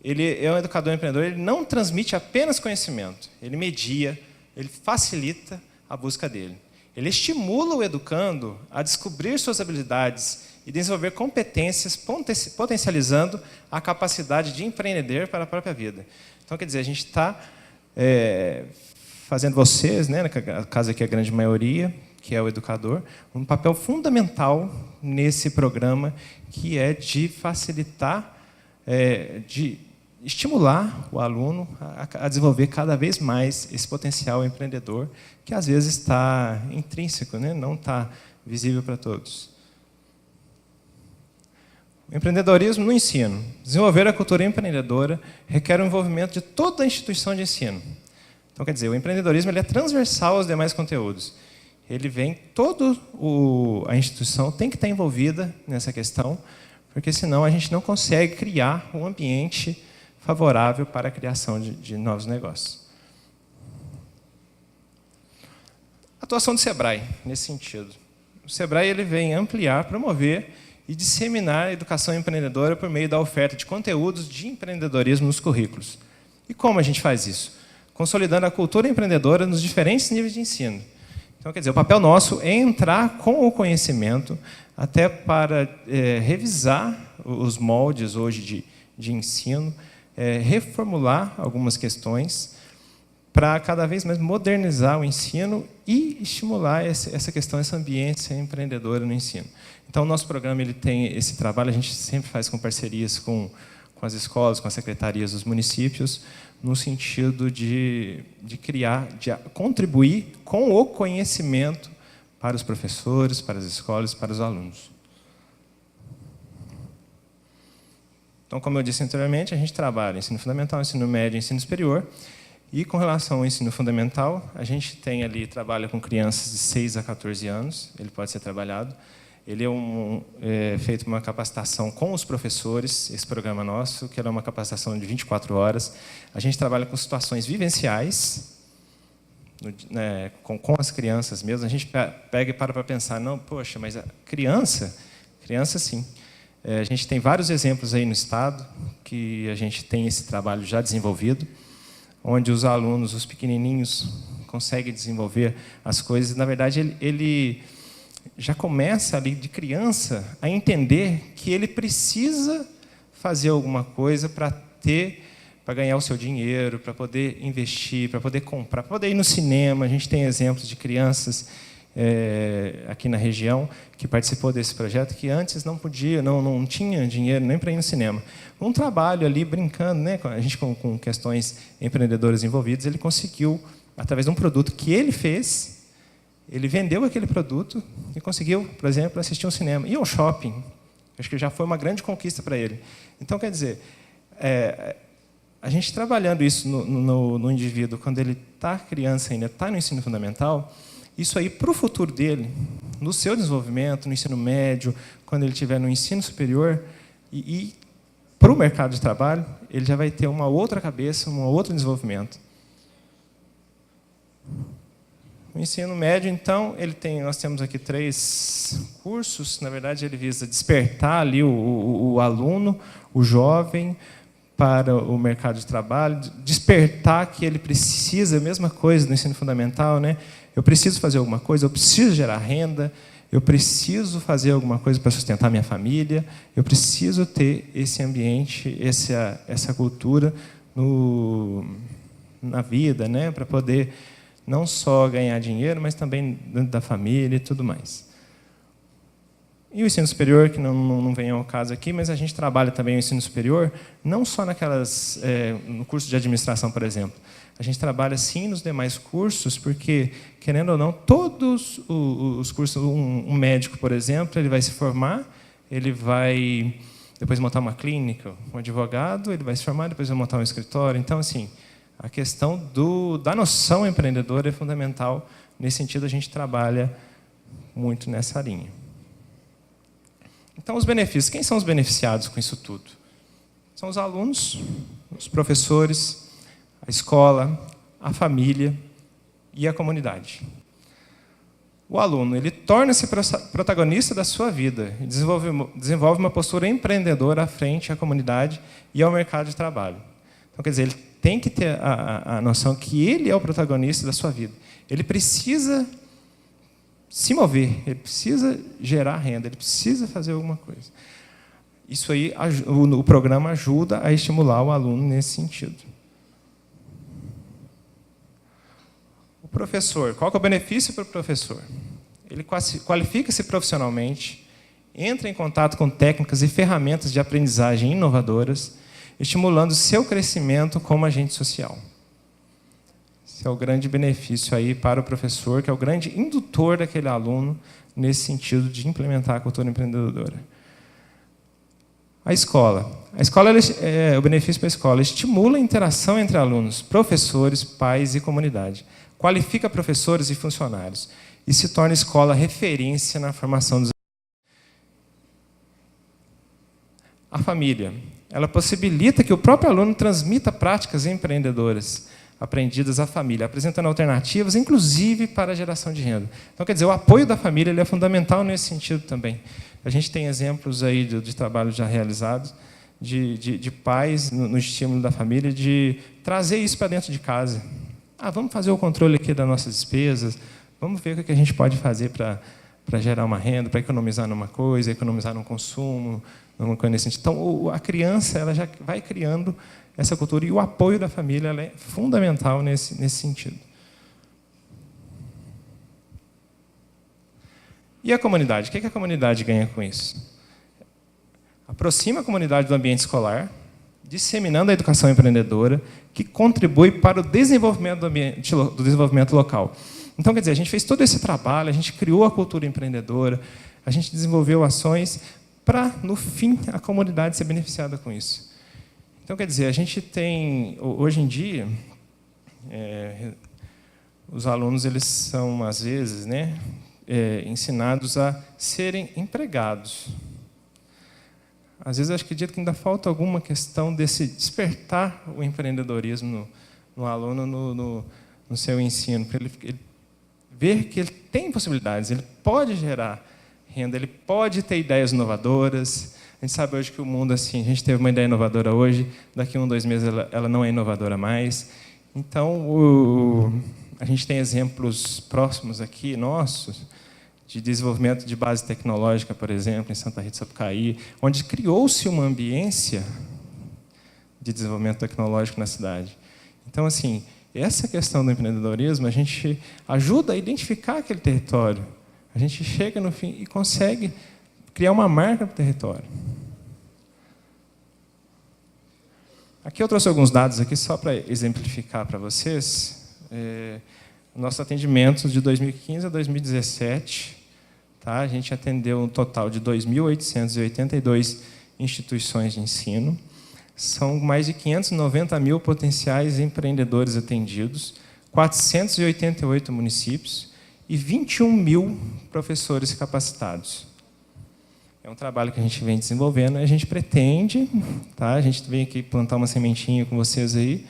Ele é um educador empreendedor, ele não transmite apenas conhecimento, ele media, ele facilita a busca dele. Ele estimula o educando a descobrir suas habilidades e desenvolver competências, potencializando a capacidade de empreender para a própria vida. Então, quer dizer, a gente está fazendo vocês, né, no caso aqui a grande maioria, que é o educador, um papel fundamental nesse programa, que é de facilitar, de estimular o aluno a desenvolver cada vez mais esse potencial empreendedor, que às vezes está intrínseco, né? Não está visível para todos. O empreendedorismo no ensino. Desenvolver a cultura empreendedora requer o envolvimento de toda a instituição de ensino. Então, quer dizer, o empreendedorismo ele é transversal aos demais conteúdos. Ele vem, a instituição tem que estar envolvida nessa questão, porque senão a gente não consegue criar um ambiente favorável para a criação de novos negócios. Atuação do SEBRAE, nesse sentido. O SEBRAE ele vem ampliar, promover e disseminar a educação empreendedora por meio da oferta de conteúdos de empreendedorismo nos currículos. E como a gente faz isso? Consolidando a cultura empreendedora nos diferentes níveis de ensino. Então, quer dizer, o papel nosso é entrar com o conhecimento até para revisar os moldes hoje de ensino, reformular algumas questões para cada vez mais modernizar o ensino e estimular essa questão, essa ambiência empreendedora no ensino. Então, o nosso programa ele tem esse trabalho, a gente sempre faz com parcerias com as escolas, com as secretarias dos municípios, no sentido de criar, de contribuir com o conhecimento para os professores, para as escolas, para os alunos. Então, como eu disse anteriormente, a gente trabalha ensino fundamental, ensino médio e ensino superior. E com relação ao ensino fundamental, a gente tem ali, trabalha com crianças de 6 a 14 anos, ele pode ser trabalhado. Ele é feito uma capacitação com os professores, esse programa nosso, que é uma capacitação de 24 horas. A gente trabalha com situações vivenciais, com as crianças mesmo. A gente pega e para pensar, não, poxa, mas a criança sim. A gente tem vários exemplos aí no estado que a gente tem esse trabalho já desenvolvido, onde os alunos, os pequenininhos, conseguem desenvolver as coisas. Na verdade, ele já começa ali de criança a entender que ele precisa fazer alguma coisa para ganhar o seu dinheiro, para poder investir, para poder comprar, para poder ir no cinema. A gente tem exemplos de crianças aqui na região que participou desse projeto que antes não podia, não tinha dinheiro nem para ir no cinema. Um trabalho ali brincando, né, a gente com questões empreendedoras envolvidas, ele conseguiu, através de um produto que ele fez, ele vendeu aquele produto e conseguiu, por exemplo, assistir um cinema. E ao shopping. Acho que já foi uma grande conquista para ele. Então, quer dizer, a gente trabalhando isso no indivíduo, quando ele está criança ainda, está no ensino fundamental, isso aí, para o futuro dele, no seu desenvolvimento, no ensino médio, quando ele estiver no ensino superior, e para o mercado de trabalho, ele já vai ter uma outra cabeça, um outro desenvolvimento. O ensino médio, então, nós temos aqui 3 cursos. Na verdade, ele visa despertar ali o aluno, o jovem, para o mercado de trabalho, despertar que ele precisa, a mesma coisa no ensino fundamental, né? Eu preciso fazer alguma coisa, eu preciso gerar renda, eu preciso fazer alguma coisa para sustentar minha família, eu preciso ter esse ambiente, essa cultura na vida, né? Para poder não só ganhar dinheiro, mas também dentro da família e tudo mais. E o ensino superior, que não vem ao caso aqui, mas a gente trabalha também o ensino superior, não só no curso de administração, por exemplo. A gente trabalha, sim, nos demais cursos, porque, querendo ou não, todos os cursos, um médico, por exemplo, ele vai se formar, ele vai depois montar uma clínica, um advogado, ele vai se formar, depois vai montar um escritório. Então, assim, a questão da noção empreendedora é fundamental. Nesse sentido, a gente trabalha muito nessa linha. Então, os benefícios. Quem são os beneficiados com isso tudo? São os alunos, os professores, a escola, a família e a comunidade. O aluno ele torna-se protagonista da sua vida e desenvolve uma postura empreendedora à frente à comunidade e ao mercado de trabalho. Então, quer dizer, ele tem que ter a noção que ele é o protagonista da sua vida. Ele precisa se mover, ele precisa gerar renda, ele precisa fazer alguma coisa. Isso aí, o programa ajuda a estimular o aluno nesse sentido. O professor, qual que é o benefício para o professor? Ele qualifica-se profissionalmente, entra em contato com técnicas e ferramentas de aprendizagem inovadoras, estimulando seu crescimento como agente social. Esse é o grande benefício aí para o professor, que é o grande indutor daquele aluno nesse sentido de implementar a cultura empreendedora. A escola. O benefício para a escola estimula a interação entre alunos, professores, pais e comunidade. Qualifica professores e funcionários e se torna a escola referência na formação dos. A família. ela possibilita que o próprio aluno transmita práticas empreendedoras aprendidas à família, apresentando alternativas, inclusive para a geração de renda. Então, quer dizer, o apoio da família ele é fundamental nesse sentido também. A gente tem exemplos aí de trabalhos já realizados, de pais, no estímulo da família, de trazer isso para dentro de casa. Vamos fazer o controle aqui das nossas despesas, vamos ver o que a gente pode fazer para gerar uma renda, para economizar numa coisa, economizar num consumo, numa coisa nesse sentido. Então, a criança ela já vai criando essa cultura, e o apoio da família ela é fundamental nesse sentido. E a comunidade? O que a comunidade ganha com isso? Aproxima a comunidade do ambiente escolar, disseminando a educação empreendedora, que contribui para o desenvolvimento do desenvolvimento local. Então, quer dizer, a gente fez todo esse trabalho, a gente criou a cultura empreendedora, a gente desenvolveu ações para, no fim, a comunidade ser beneficiada com isso. Então, quer dizer, a gente tem, hoje em dia, os alunos eles são, às vezes, ensinados a serem empregados. Às vezes, eu acredito que ainda falta alguma questão desse despertar o empreendedorismo no aluno no seu ensino, para ele ver que ele tem possibilidades, ele pode gerar renda, ele pode ter ideias inovadoras. A gente sabe hoje que o mundo, assim, a gente teve uma ideia inovadora hoje, daqui a 1, 2 meses ela não é inovadora mais. Então, a gente tem exemplos próximos aqui, nossos, de desenvolvimento de base tecnológica, por exemplo, em Santa Rita do Sapucaí, onde criou-se uma ambiência de desenvolvimento tecnológico na cidade. Então, assim, essa questão do empreendedorismo, a gente ajuda a identificar aquele território. A gente chega no fim e consegue criar uma marca para o território. Aqui eu trouxe alguns dados aqui só para exemplificar para vocês. Nosso atendimento de 2015 a 2017, tá? A gente atendeu um total de 2.882 instituições de ensino. São mais de 590 mil potenciais empreendedores atendidos, 488 municípios e 21 mil professores capacitados. É um trabalho que a gente vem desenvolvendo, a gente pretende, tá? A gente vem aqui plantar uma sementinha com vocês aí,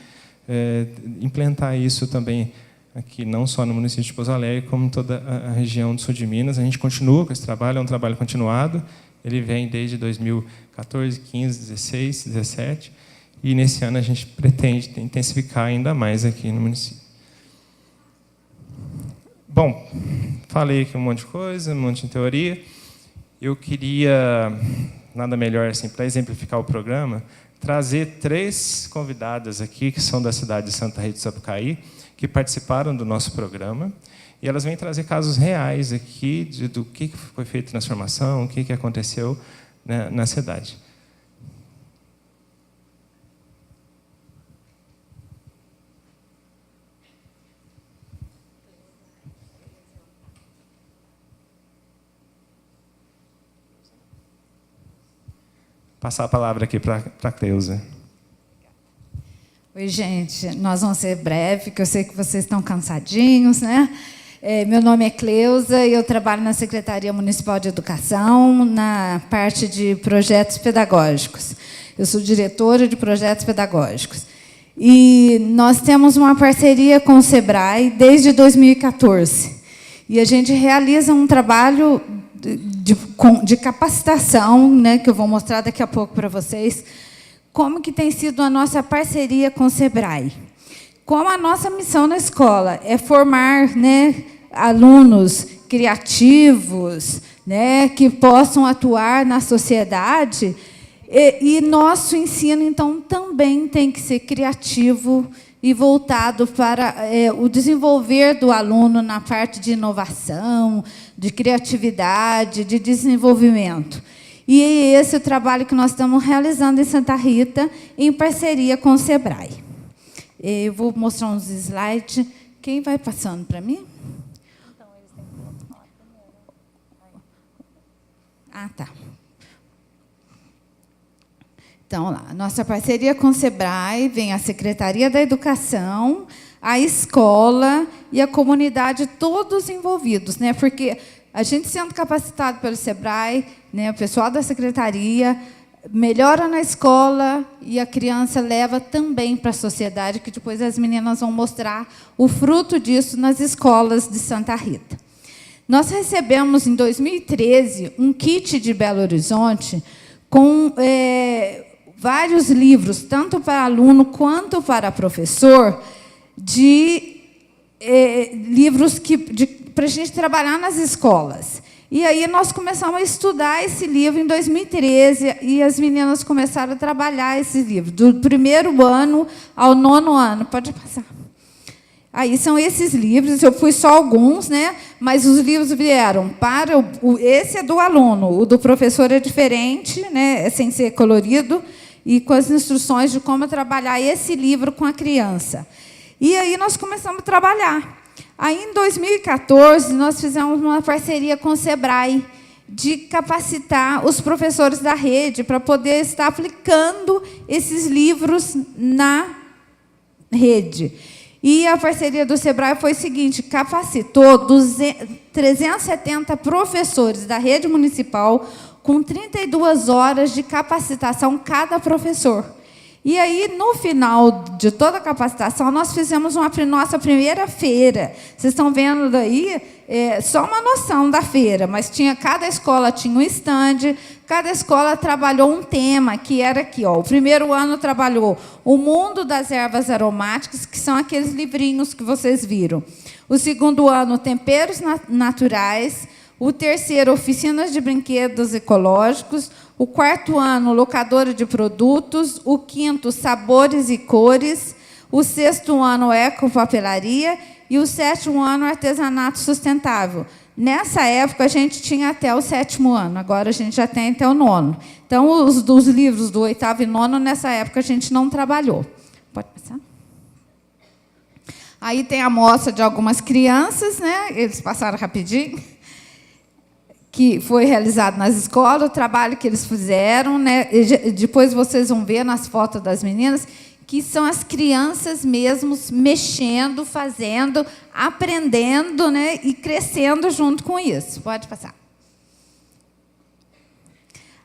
implantar isso também aqui, não só no município de Pouso Alegre, como em toda a região do sul de Minas. A gente continua com esse trabalho, é um trabalho continuado, ele vem desde 2014, 15, 16, 17, e nesse ano a gente pretende intensificar ainda mais aqui no município. Bom, falei aqui um monte de coisa, um monte de teoria. Eu queria, nada melhor assim, para exemplificar o programa, trazer 3 convidadas aqui, que são da cidade de Santa Rita do Sapucaí, que participaram do nosso programa, e elas vêm trazer casos reais aqui do que foi feito de transformação, o que aconteceu, né, na cidade. Passar a palavra aqui para a Cleusa. Oi, gente. Nós vamos ser breve, porque eu sei que vocês estão cansadinhos, né? Meu nome é Cleusa e eu trabalho na Secretaria Municipal de Educação, na parte de projetos pedagógicos. Eu sou diretora de projetos pedagógicos. E nós temos uma parceria com o SEBRAE desde 2014. E a gente realiza um trabalho de capacitação, né, que eu vou mostrar daqui a pouco para vocês, como que tem sido a nossa parceria com o SEBRAE. Como a nossa missão na escola é formar, né, alunos criativos, né, que possam atuar na sociedade, e nosso ensino, então, também tem que ser criativo e voltado para o desenvolver do aluno na parte de inovação, de criatividade, de desenvolvimento. E esse é o trabalho que nós estamos realizando em Santa Rita, em parceria com o SEBRAE. Eu vou mostrar uns slides. Quem vai passando para mim? Ah, tá. Então, lá, nossa parceria com o SEBRAE, vem a Secretaria da Educação, a escola e a comunidade, todos envolvidos, né? Porque a gente sendo capacitado pelo SEBRAE, né, o pessoal da secretaria, melhora na escola e a criança leva também para a sociedade, que depois as meninas vão mostrar o fruto disso nas escolas de Santa Rita. Nós recebemos, em 2013, um kit de Belo Horizonte com vários livros, tanto para aluno quanto para professor, de livros para a gente trabalhar nas escolas. E aí nós começamos a estudar esse livro em 2013, e as meninas começaram a trabalhar esse livro, do 1º ano ao 9º ano. Pode passar. Aí são esses livros, eu fui só alguns, né? Mas os livros vieram para... esse é do aluno, o do professor é diferente, né? É sem ser colorido, e com as instruções de como trabalhar esse livro com a criança. E aí nós começamos a trabalhar. Aí, em 2014, nós fizemos uma parceria com o SEBRAE de capacitar os professores da rede para poder estar aplicando esses livros na rede. E a parceria do SEBRAE foi o seguinte: capacitou 370 professores da rede municipal com 32 horas de capacitação cada professor. E aí, no final de toda a capacitação, nós fizemos nossa primeira feira. Vocês estão vendo daí, só uma noção da feira, mas cada escola tinha um stand, cada escola trabalhou um tema, que era aqui. O 1º ano trabalhou o mundo das ervas aromáticas, que são aqueles livrinhos que vocês viram. O 2º ano, temperos naturais. O 3º, oficinas de brinquedos ecológicos. O 4º ano, locadora de produtos. O 5º, sabores e cores. O 6º ano, ecopapelaria. E o 7º ano, artesanato sustentável. Nessa época, a gente tinha até o 7º ano. Agora, a gente já tem até o 9º. Então, dos livros do 8º e 9º, nessa época, a gente não trabalhou. Pode passar? Aí tem a amostra de algumas crianças, né? Eles passaram rapidinho, que foi realizado nas escolas, o trabalho que eles fizeram, né? Depois vocês vão ver nas fotos das meninas, que são as crianças mesmos mexendo, fazendo, aprendendo, né? E crescendo junto com isso. Pode passar.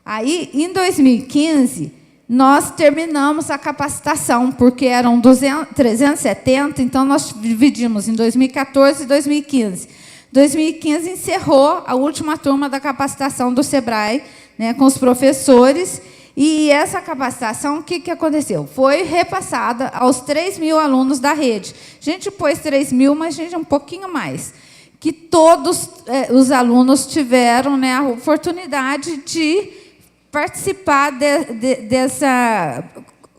Aí, em 2015, nós terminamos a capacitação, porque eram 370, então nós dividimos em 2014 e 2015. 2015 encerrou a última turma da capacitação do SEBRAE, né, com os professores, e essa capacitação, o que aconteceu? Foi repassada aos 3.000 alunos da rede. A gente pôs 3.000, mas a gente um pouquinho mais. Que todos os alunos tiveram, né, a oportunidade de participar dessa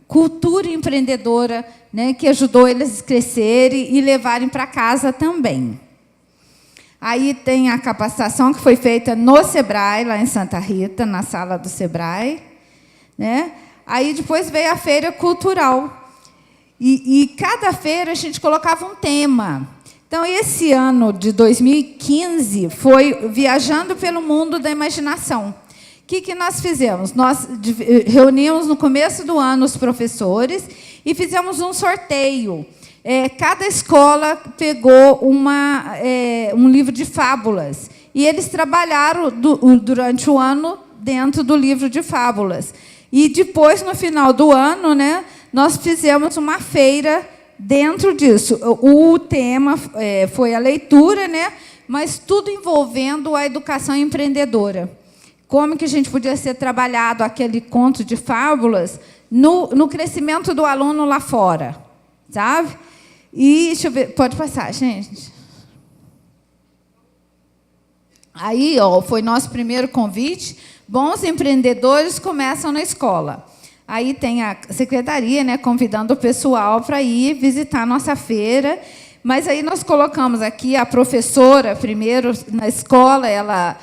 cultura empreendedora, né, que ajudou eles a crescerem e levarem para casa também. Aí tem a capacitação que foi feita no SEBRAE, lá em Santa Rita, na sala do SEBRAE, né? Aí depois veio a feira cultural. E cada feira a gente colocava um tema. Então, esse ano de 2015 foi Viajando pelo Mundo da Imaginação. O que nós fizemos? Nós reunimos no começo do ano os professores e fizemos um sorteio. Cada escola pegou um livro de fábulas, e eles trabalharam durante o ano dentro do livro de fábulas. E depois, no final do ano, né, nós fizemos uma feira dentro disso. O tema foi a leitura, né, mas tudo envolvendo a educação empreendedora. Como que a gente podia ser trabalhado aquele conto de fábulas no crescimento do aluno lá fora, sabe? E, deixa eu ver, pode passar, gente. Aí, foi nosso primeiro convite. Bons empreendedores começam na escola. Aí tem a secretaria, né, convidando o pessoal para ir visitar a nossa feira. Mas aí nós colocamos aqui a professora, primeiro, na escola, ela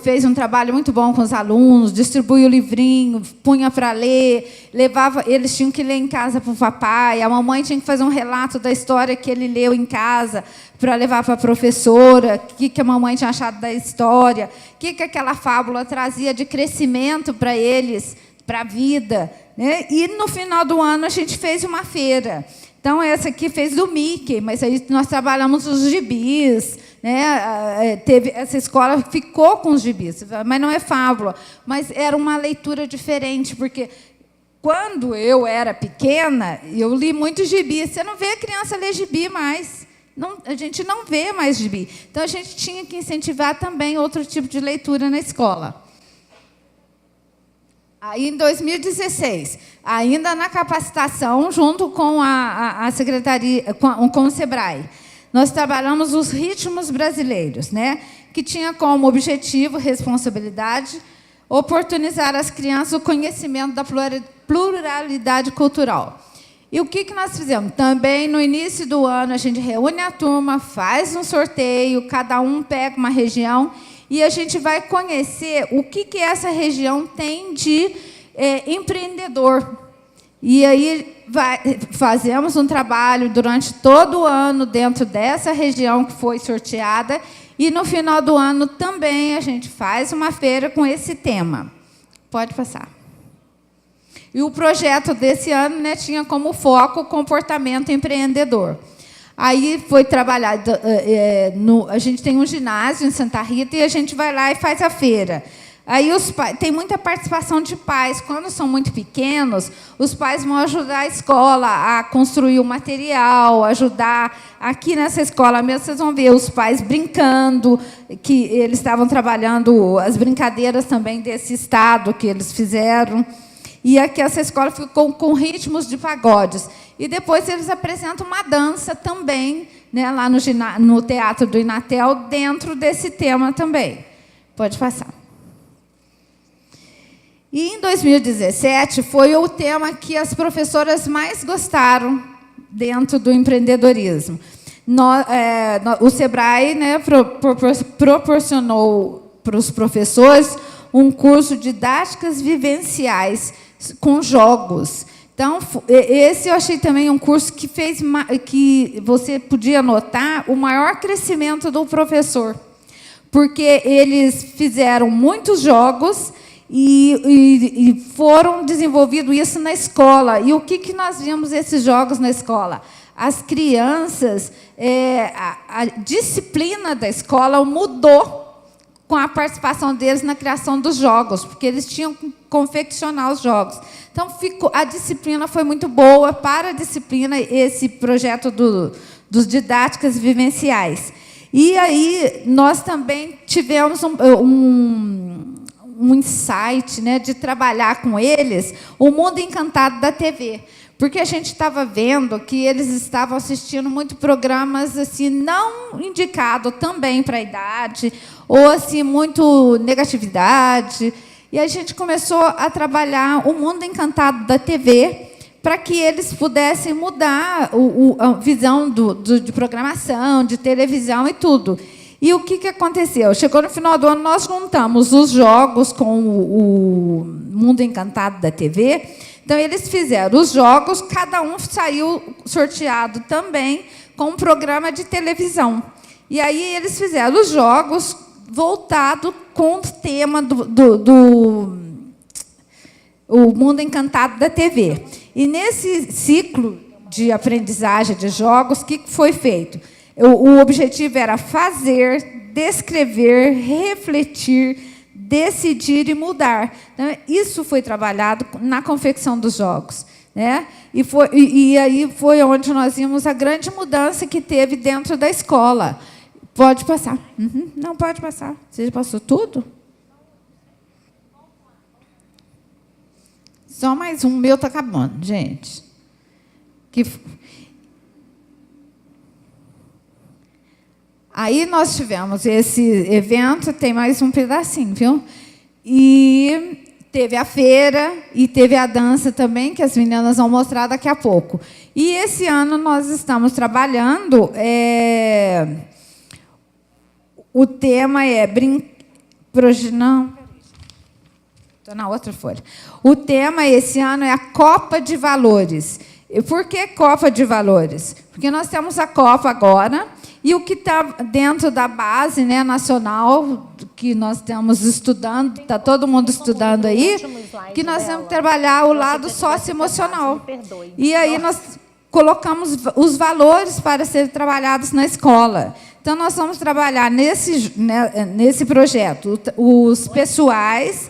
fez um trabalho muito bom com os alunos, distribuiu o livrinho, punha para ler, eles tinham que ler em casa para o papai, a mamãe tinha que fazer um relato da história que ele leu em casa para levar para a professora, o que a mamãe tinha achado da história, o que aquela fábula trazia de crescimento para eles, para a vida, né? E, no final do ano, a gente fez uma feira. Então, essa aqui fez do Mickey, mas aí nós trabalhamos os gibis, né? Essa escola ficou com os gibis, mas não é fábula. Mas era uma leitura diferente, porque quando eu era pequena, eu li muito gibi. Você não vê a criança ler gibi mais. Não, a gente não vê mais gibi. Então, a gente tinha que incentivar também outro tipo de leitura na escola. Aí, em 2016, ainda na capacitação, junto com a secretaria, com o SEBRAE, nós trabalhamos os ritmos brasileiros, né, que tinha como objetivo, responsabilidade, oportunizar às crianças o conhecimento da pluralidade cultural. E o que nós fizemos? Também, no início do ano, a gente reúne a turma, faz um sorteio, cada um pega uma região, e a gente vai conhecer o que essa região tem de empreendedor. E aí fazemos um trabalho durante todo o ano dentro dessa região que foi sorteada, e, no final do ano, também a gente faz uma feira com esse tema. Pode passar. E o projeto desse ano, né, tinha como foco o comportamento empreendedor. Aí foi trabalhado, a gente tem um ginásio em Santa Rita e a gente vai lá e faz a feira. Aí tem muita participação de pais. Quando são muito pequenos, os pais vão ajudar a escola a construir o material, ajudar. Aqui nessa escola mesmo, vocês vão ver os pais brincando, que eles estavam trabalhando as brincadeiras também desse estado que eles fizeram. E aqui essa escola ficou com ritmos de pagodes. E depois eles apresentam uma dança também, né, lá no Teatro do Inatel, dentro desse tema também. Pode passar. E, em 2017, foi o tema que as professoras mais gostaram dentro do empreendedorismo. O SEBRAE, né, proporcionou para os professores um curso de didáticas vivenciais com jogos. Então, esse eu achei também um curso que que você podia notar o maior crescimento do professor, porque eles fizeram muitos jogos e foram desenvolvidos isso na escola. E o que nós vimos esses jogos na escola? As crianças, a disciplina da escola mudou com a participação deles na criação dos jogos, porque eles tinham que confeccionar os jogos. Então, a disciplina foi muito boa para a disciplina, esse projeto dos didáticas vivenciais. E aí, nós também tivemos um insight, né, de trabalhar com eles o mundo encantado da TV. Porque a gente estava vendo que eles estavam assistindo muito programas assim, não indicados também para a idade, ou assim, muito negatividade. E a gente começou a trabalhar o mundo encantado da TV para que eles pudessem mudar a visão de programação, de televisão e tudo. E o que aconteceu? Chegou no final do ano, nós juntamos os jogos com o mundo encantado da TV. Então, eles fizeram os jogos, cada um saiu sorteado também com um programa de televisão. E aí eles fizeram os jogos voltados com o tema o mundo encantado da TV. E, nesse ciclo de aprendizagem de jogos, o que foi feito? O objetivo era fazer, descrever, refletir, decidir e mudar. Então, isso foi trabalhado na confecção dos jogos, né? E aí foi onde nós vimos a grande mudança que teve dentro da escola. Pode passar. Uhum. Não, pode passar. Você já passou tudo? Só mais um. O meu está acabando, gente. Aí nós tivemos esse evento, tem mais um pedacinho, viu? E teve a feira e teve a dança também, que as meninas vão mostrar daqui a pouco. E esse ano nós estamos trabalhando, o tema é não, estou na outra folha. O tema esse ano é a Copa de Valores. E por que Copa de Valores? Porque nós temos a Copa agora. E o que está dentro da base, né, nacional, que nós estamos estudando, está todo mundo estudando aí, que nós temos que trabalhar o lado socioemocional. E aí nós colocamos os valores para serem trabalhados na escola. Então, nós vamos trabalhar nesse projeto os pessoais,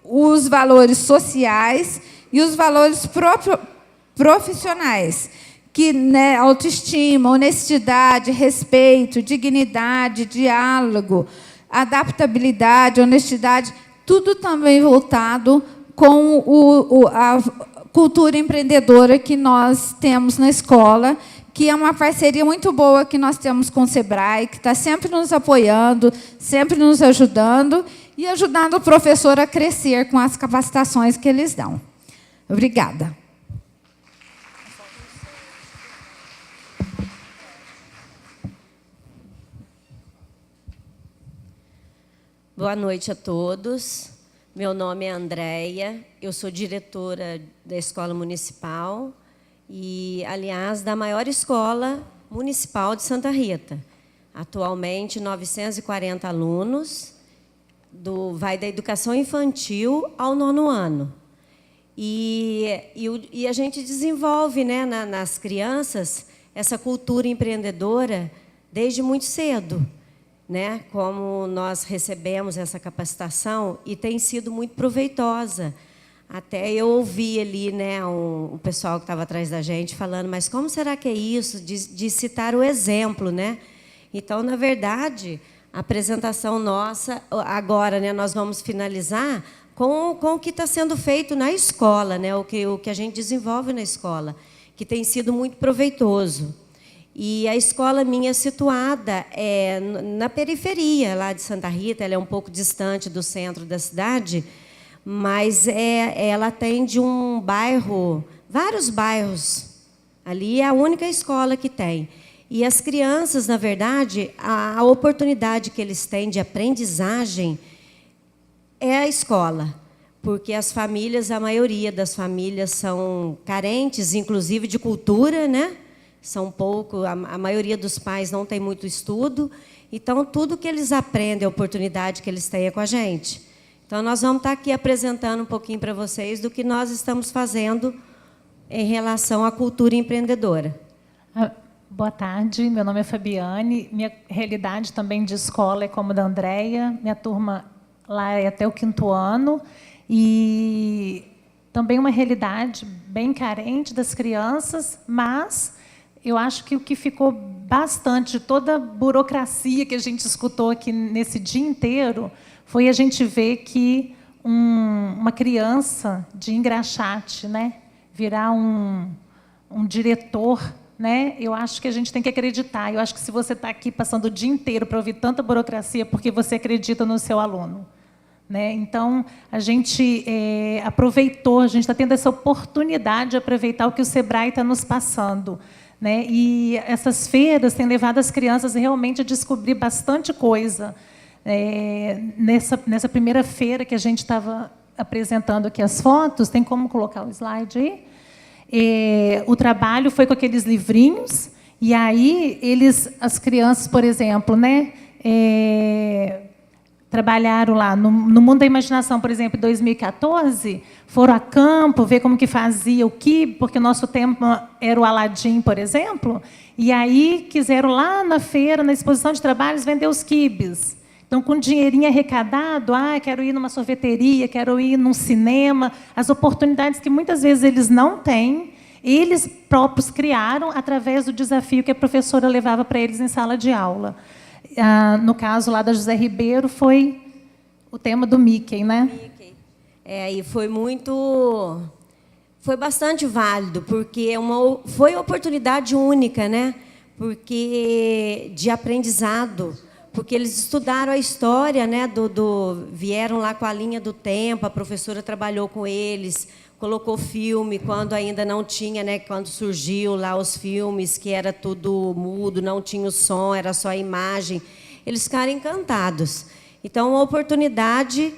os valores sociais e os valores profissionais, que, né, autoestima, honestidade, respeito, dignidade, diálogo, adaptabilidade, honestidade, tudo também voltado com a cultura empreendedora que nós temos na escola, que é uma parceria muito boa que nós temos com o SEBRAE, que está sempre nos apoiando, sempre nos ajudando e ajudando o professor a crescer com as capacitações que eles dão. Obrigada. Boa noite a todos. Meu nome é Andréia, eu sou diretora da Escola Municipal e, aliás, da maior escola municipal de Santa Rita. Atualmente, 940 alunos, vai da educação infantil ao 9º ano. E a gente desenvolve, né, nas crianças essa cultura empreendedora desde muito cedo, né? Como nós recebemos essa capacitação e tem sido muito proveitosa. Até eu ouvi ali, né, o pessoal que estava atrás da gente falando, mas como será que é isso? De citar o exemplo, né? Então, na verdade, a apresentação nossa, agora, né, nós vamos finalizar com o que está sendo feito na escola, né, o que a gente desenvolve na escola, que tem sido muito proveitoso. E a escola minha é situada na periferia lá de Santa Rita, ela é um pouco distante do centro da cidade, mas ela atende um bairro, vários bairros. Ali é a única escola que tem. E as crianças, na verdade, a oportunidade que eles têm de aprendizagem é a escola, porque as famílias, a maioria das famílias são carentes, inclusive de cultura, né? São pouco, a maioria dos pais não tem muito estudo, então tudo que eles aprendem, a oportunidade que eles têm é com a gente. Então, nós vamos estar aqui apresentando um pouquinho para vocês do que nós estamos fazendo em relação à cultura empreendedora. Boa tarde, meu nome é Fabiane, minha realidade também de escola é como a da Andréia, minha turma lá é até o 5º ano, e também uma realidade bem carente das crianças, mas eu acho que o que ficou bastante de toda a burocracia que a gente escutou aqui nesse dia inteiro foi a gente ver que uma criança de engraxate, né, virar um diretor, né, eu acho que a gente tem que acreditar. Eu acho que se você está aqui passando o dia inteiro para ouvir tanta burocracia, porque você acredita no seu aluno. Né? Então, a gente aproveitou, a gente está tendo essa oportunidade de aproveitar o que o SEBRAE está nos passando. Né? E essas feiras têm levado as crianças realmente a descobrir bastante coisa. Nessa primeira feira que a gente estava apresentando aqui as fotos, tem como colocar o slide aí? O trabalho foi com aqueles livrinhos, e aí as crianças, por exemplo, né, trabalharam lá no Mundo da Imaginação, por exemplo, em 2014, foram a campo ver como que fazia o quibe, porque o nosso tema era o Aladim, por exemplo, e aí quiseram lá na feira, na exposição de trabalhos, vender os quibes. Então, com dinheirinho arrecadado, quero ir numa sorveteria, quero ir num cinema, as oportunidades que muitas vezes eles não têm, eles próprios criaram através do desafio que a professora levava para eles em sala de aula. No caso lá da José Ribeiro, foi o tema do Mickey, né? Mickey. E foi bastante válido, porque foi uma oportunidade única, né? Porque de aprendizado, porque eles estudaram a história, né? Vieram lá com a linha do tempo, a professora trabalhou com eles, colocou filme quando ainda não tinha, né? Quando surgiu lá os filmes, que era tudo mudo, não tinha o som, era só a imagem. Eles ficaram encantados. Então, uma oportunidade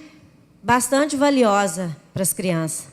bastante valiosa para as crianças.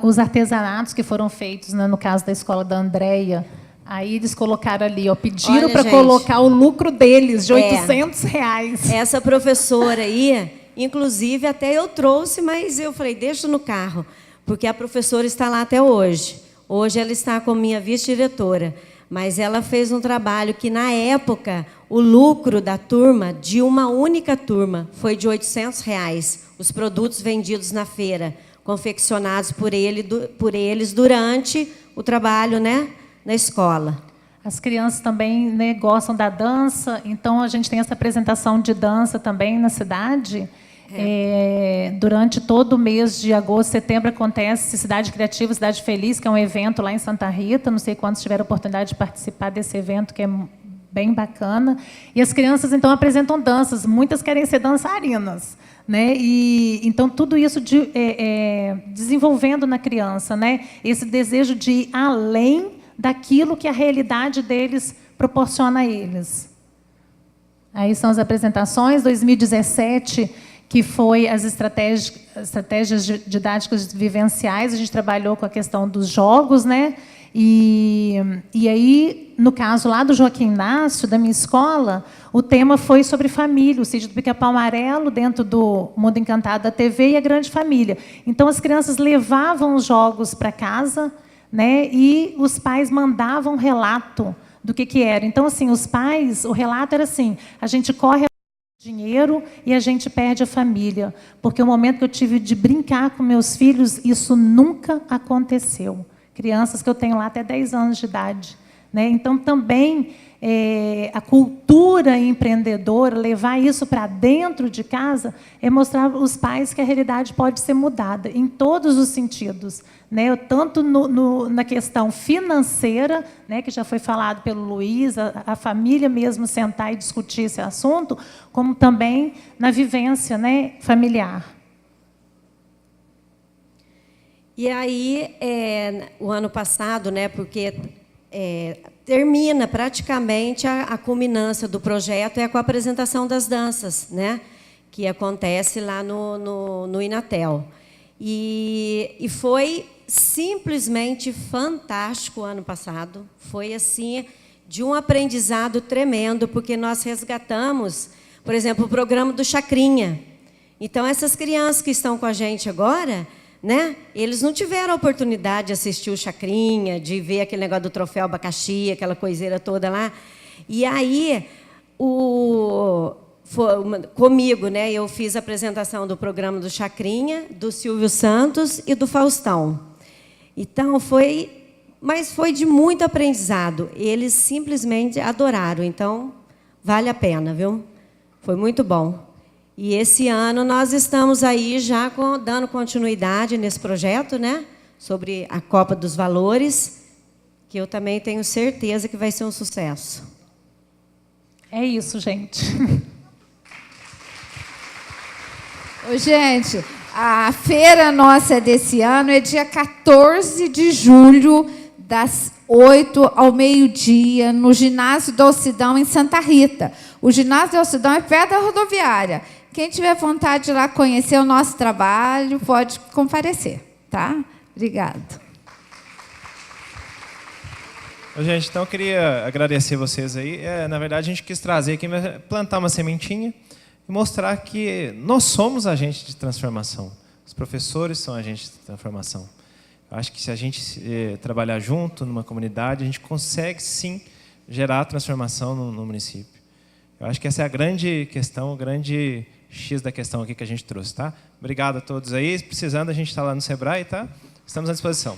Os artesanatos que foram feitos, né, no caso da escola da Andréia, aí eles colocaram ali, pediram para colocar o lucro deles de R$800. Essa professora aí, inclusive, até eu trouxe, mas eu falei, deixa no carro, porque a professora está lá até hoje. Hoje ela está como minha vice-diretora. Mas ela fez um trabalho que, na época, o lucro da turma, de uma única turma, foi de R$ 800, os produtos vendidos na feira, confeccionados por eles durante o trabalho, né, na escola. As crianças também, né, gostam da dança, então a gente tem essa apresentação de dança também na cidade. Durante todo o mês de agosto, setembro, acontece Cidade Criativa, Cidade Feliz, que é um evento lá em Santa Rita. Não sei quantos tiveram a oportunidade de participar desse evento, que é bem bacana. E as crianças, então, apresentam danças. Muitas querem ser dançarinas, né? E, então, tudo isso desenvolvendo na criança, né, esse desejo de ir além daquilo que a realidade deles proporciona a eles. Aí são as apresentações. 2017, que foi as estratégias didáticas vivenciais, a gente trabalhou com a questão dos jogos, né? E aí, no caso lá do Joaquim Inácio, da minha escola, o tema foi sobre família, o Sítio do Pica-Pau Amarelo, dentro do Mundo Encantado da TV, e a Grande Família. Então, as crianças levavam os jogos para casa, né? E os pais mandavam um relato do que era. Então, assim, os pais, o relato era assim: a gente corre dinheiro e a gente perde a família, porque o momento que eu tive de brincar com meus filhos, isso nunca aconteceu. Crianças que eu tenho lá até 10 anos de idade, né? Então, também a cultura empreendedora, levar isso para dentro de casa, é mostrar aos pais que a realidade pode ser mudada em todos os sentidos, né? Tanto na questão financeira, né, que já foi falado pelo Luiz, a família mesmo sentar e discutir esse assunto, como também na vivência, né, familiar. E aí, o ano passado, né, porque termina praticamente a culminância do projeto com a apresentação das danças, né, que acontece lá no Inatel. E foi simplesmente fantástico o ano passado. Foi assim, de um aprendizado tremendo, porque nós resgatamos, por exemplo, o programa do Chacrinha. Então, essas crianças que estão com a gente agora, né, eles não tiveram a oportunidade de assistir o Chacrinha, de ver aquele negócio do troféu abacaxi, aquela coiseira toda lá. E aí, comigo, né, eu fiz a apresentação do programa do Chacrinha, do Silvio Santos e do Faustão. Então, mas foi de muito aprendizado. Eles simplesmente adoraram. Então, vale a pena, viu? Foi muito bom. E esse ano nós estamos aí já dando continuidade nesse projeto, né, sobre a Copa dos Valores, que eu também tenho certeza que vai ser um sucesso. É isso, gente. Ô, gente, a feira nossa desse ano é dia 14 de julho, das 8 ao meio-dia, no Ginásio do Alcidão, em Santa Rita. O Ginásio do Alcidão é perto da rodoviária. Quem tiver vontade de ir lá conhecer o nosso trabalho, pode comparecer, tá? Obrigada. Gente, então eu queria agradecer vocês aí. Na verdade, a gente quis trazer aqui, plantar uma sementinha e mostrar que nós somos agentes de transformação. Os professores são agentes de transformação. Eu acho que se a gente trabalhar junto numa comunidade, a gente consegue, sim, gerar transformação no município. Eu acho que essa é a grande questão, o grande X da questão aqui que a gente trouxe, tá? Obrigado a todos aí. Precisando, a gente está lá no Sebrae, tá? Estamos à disposição.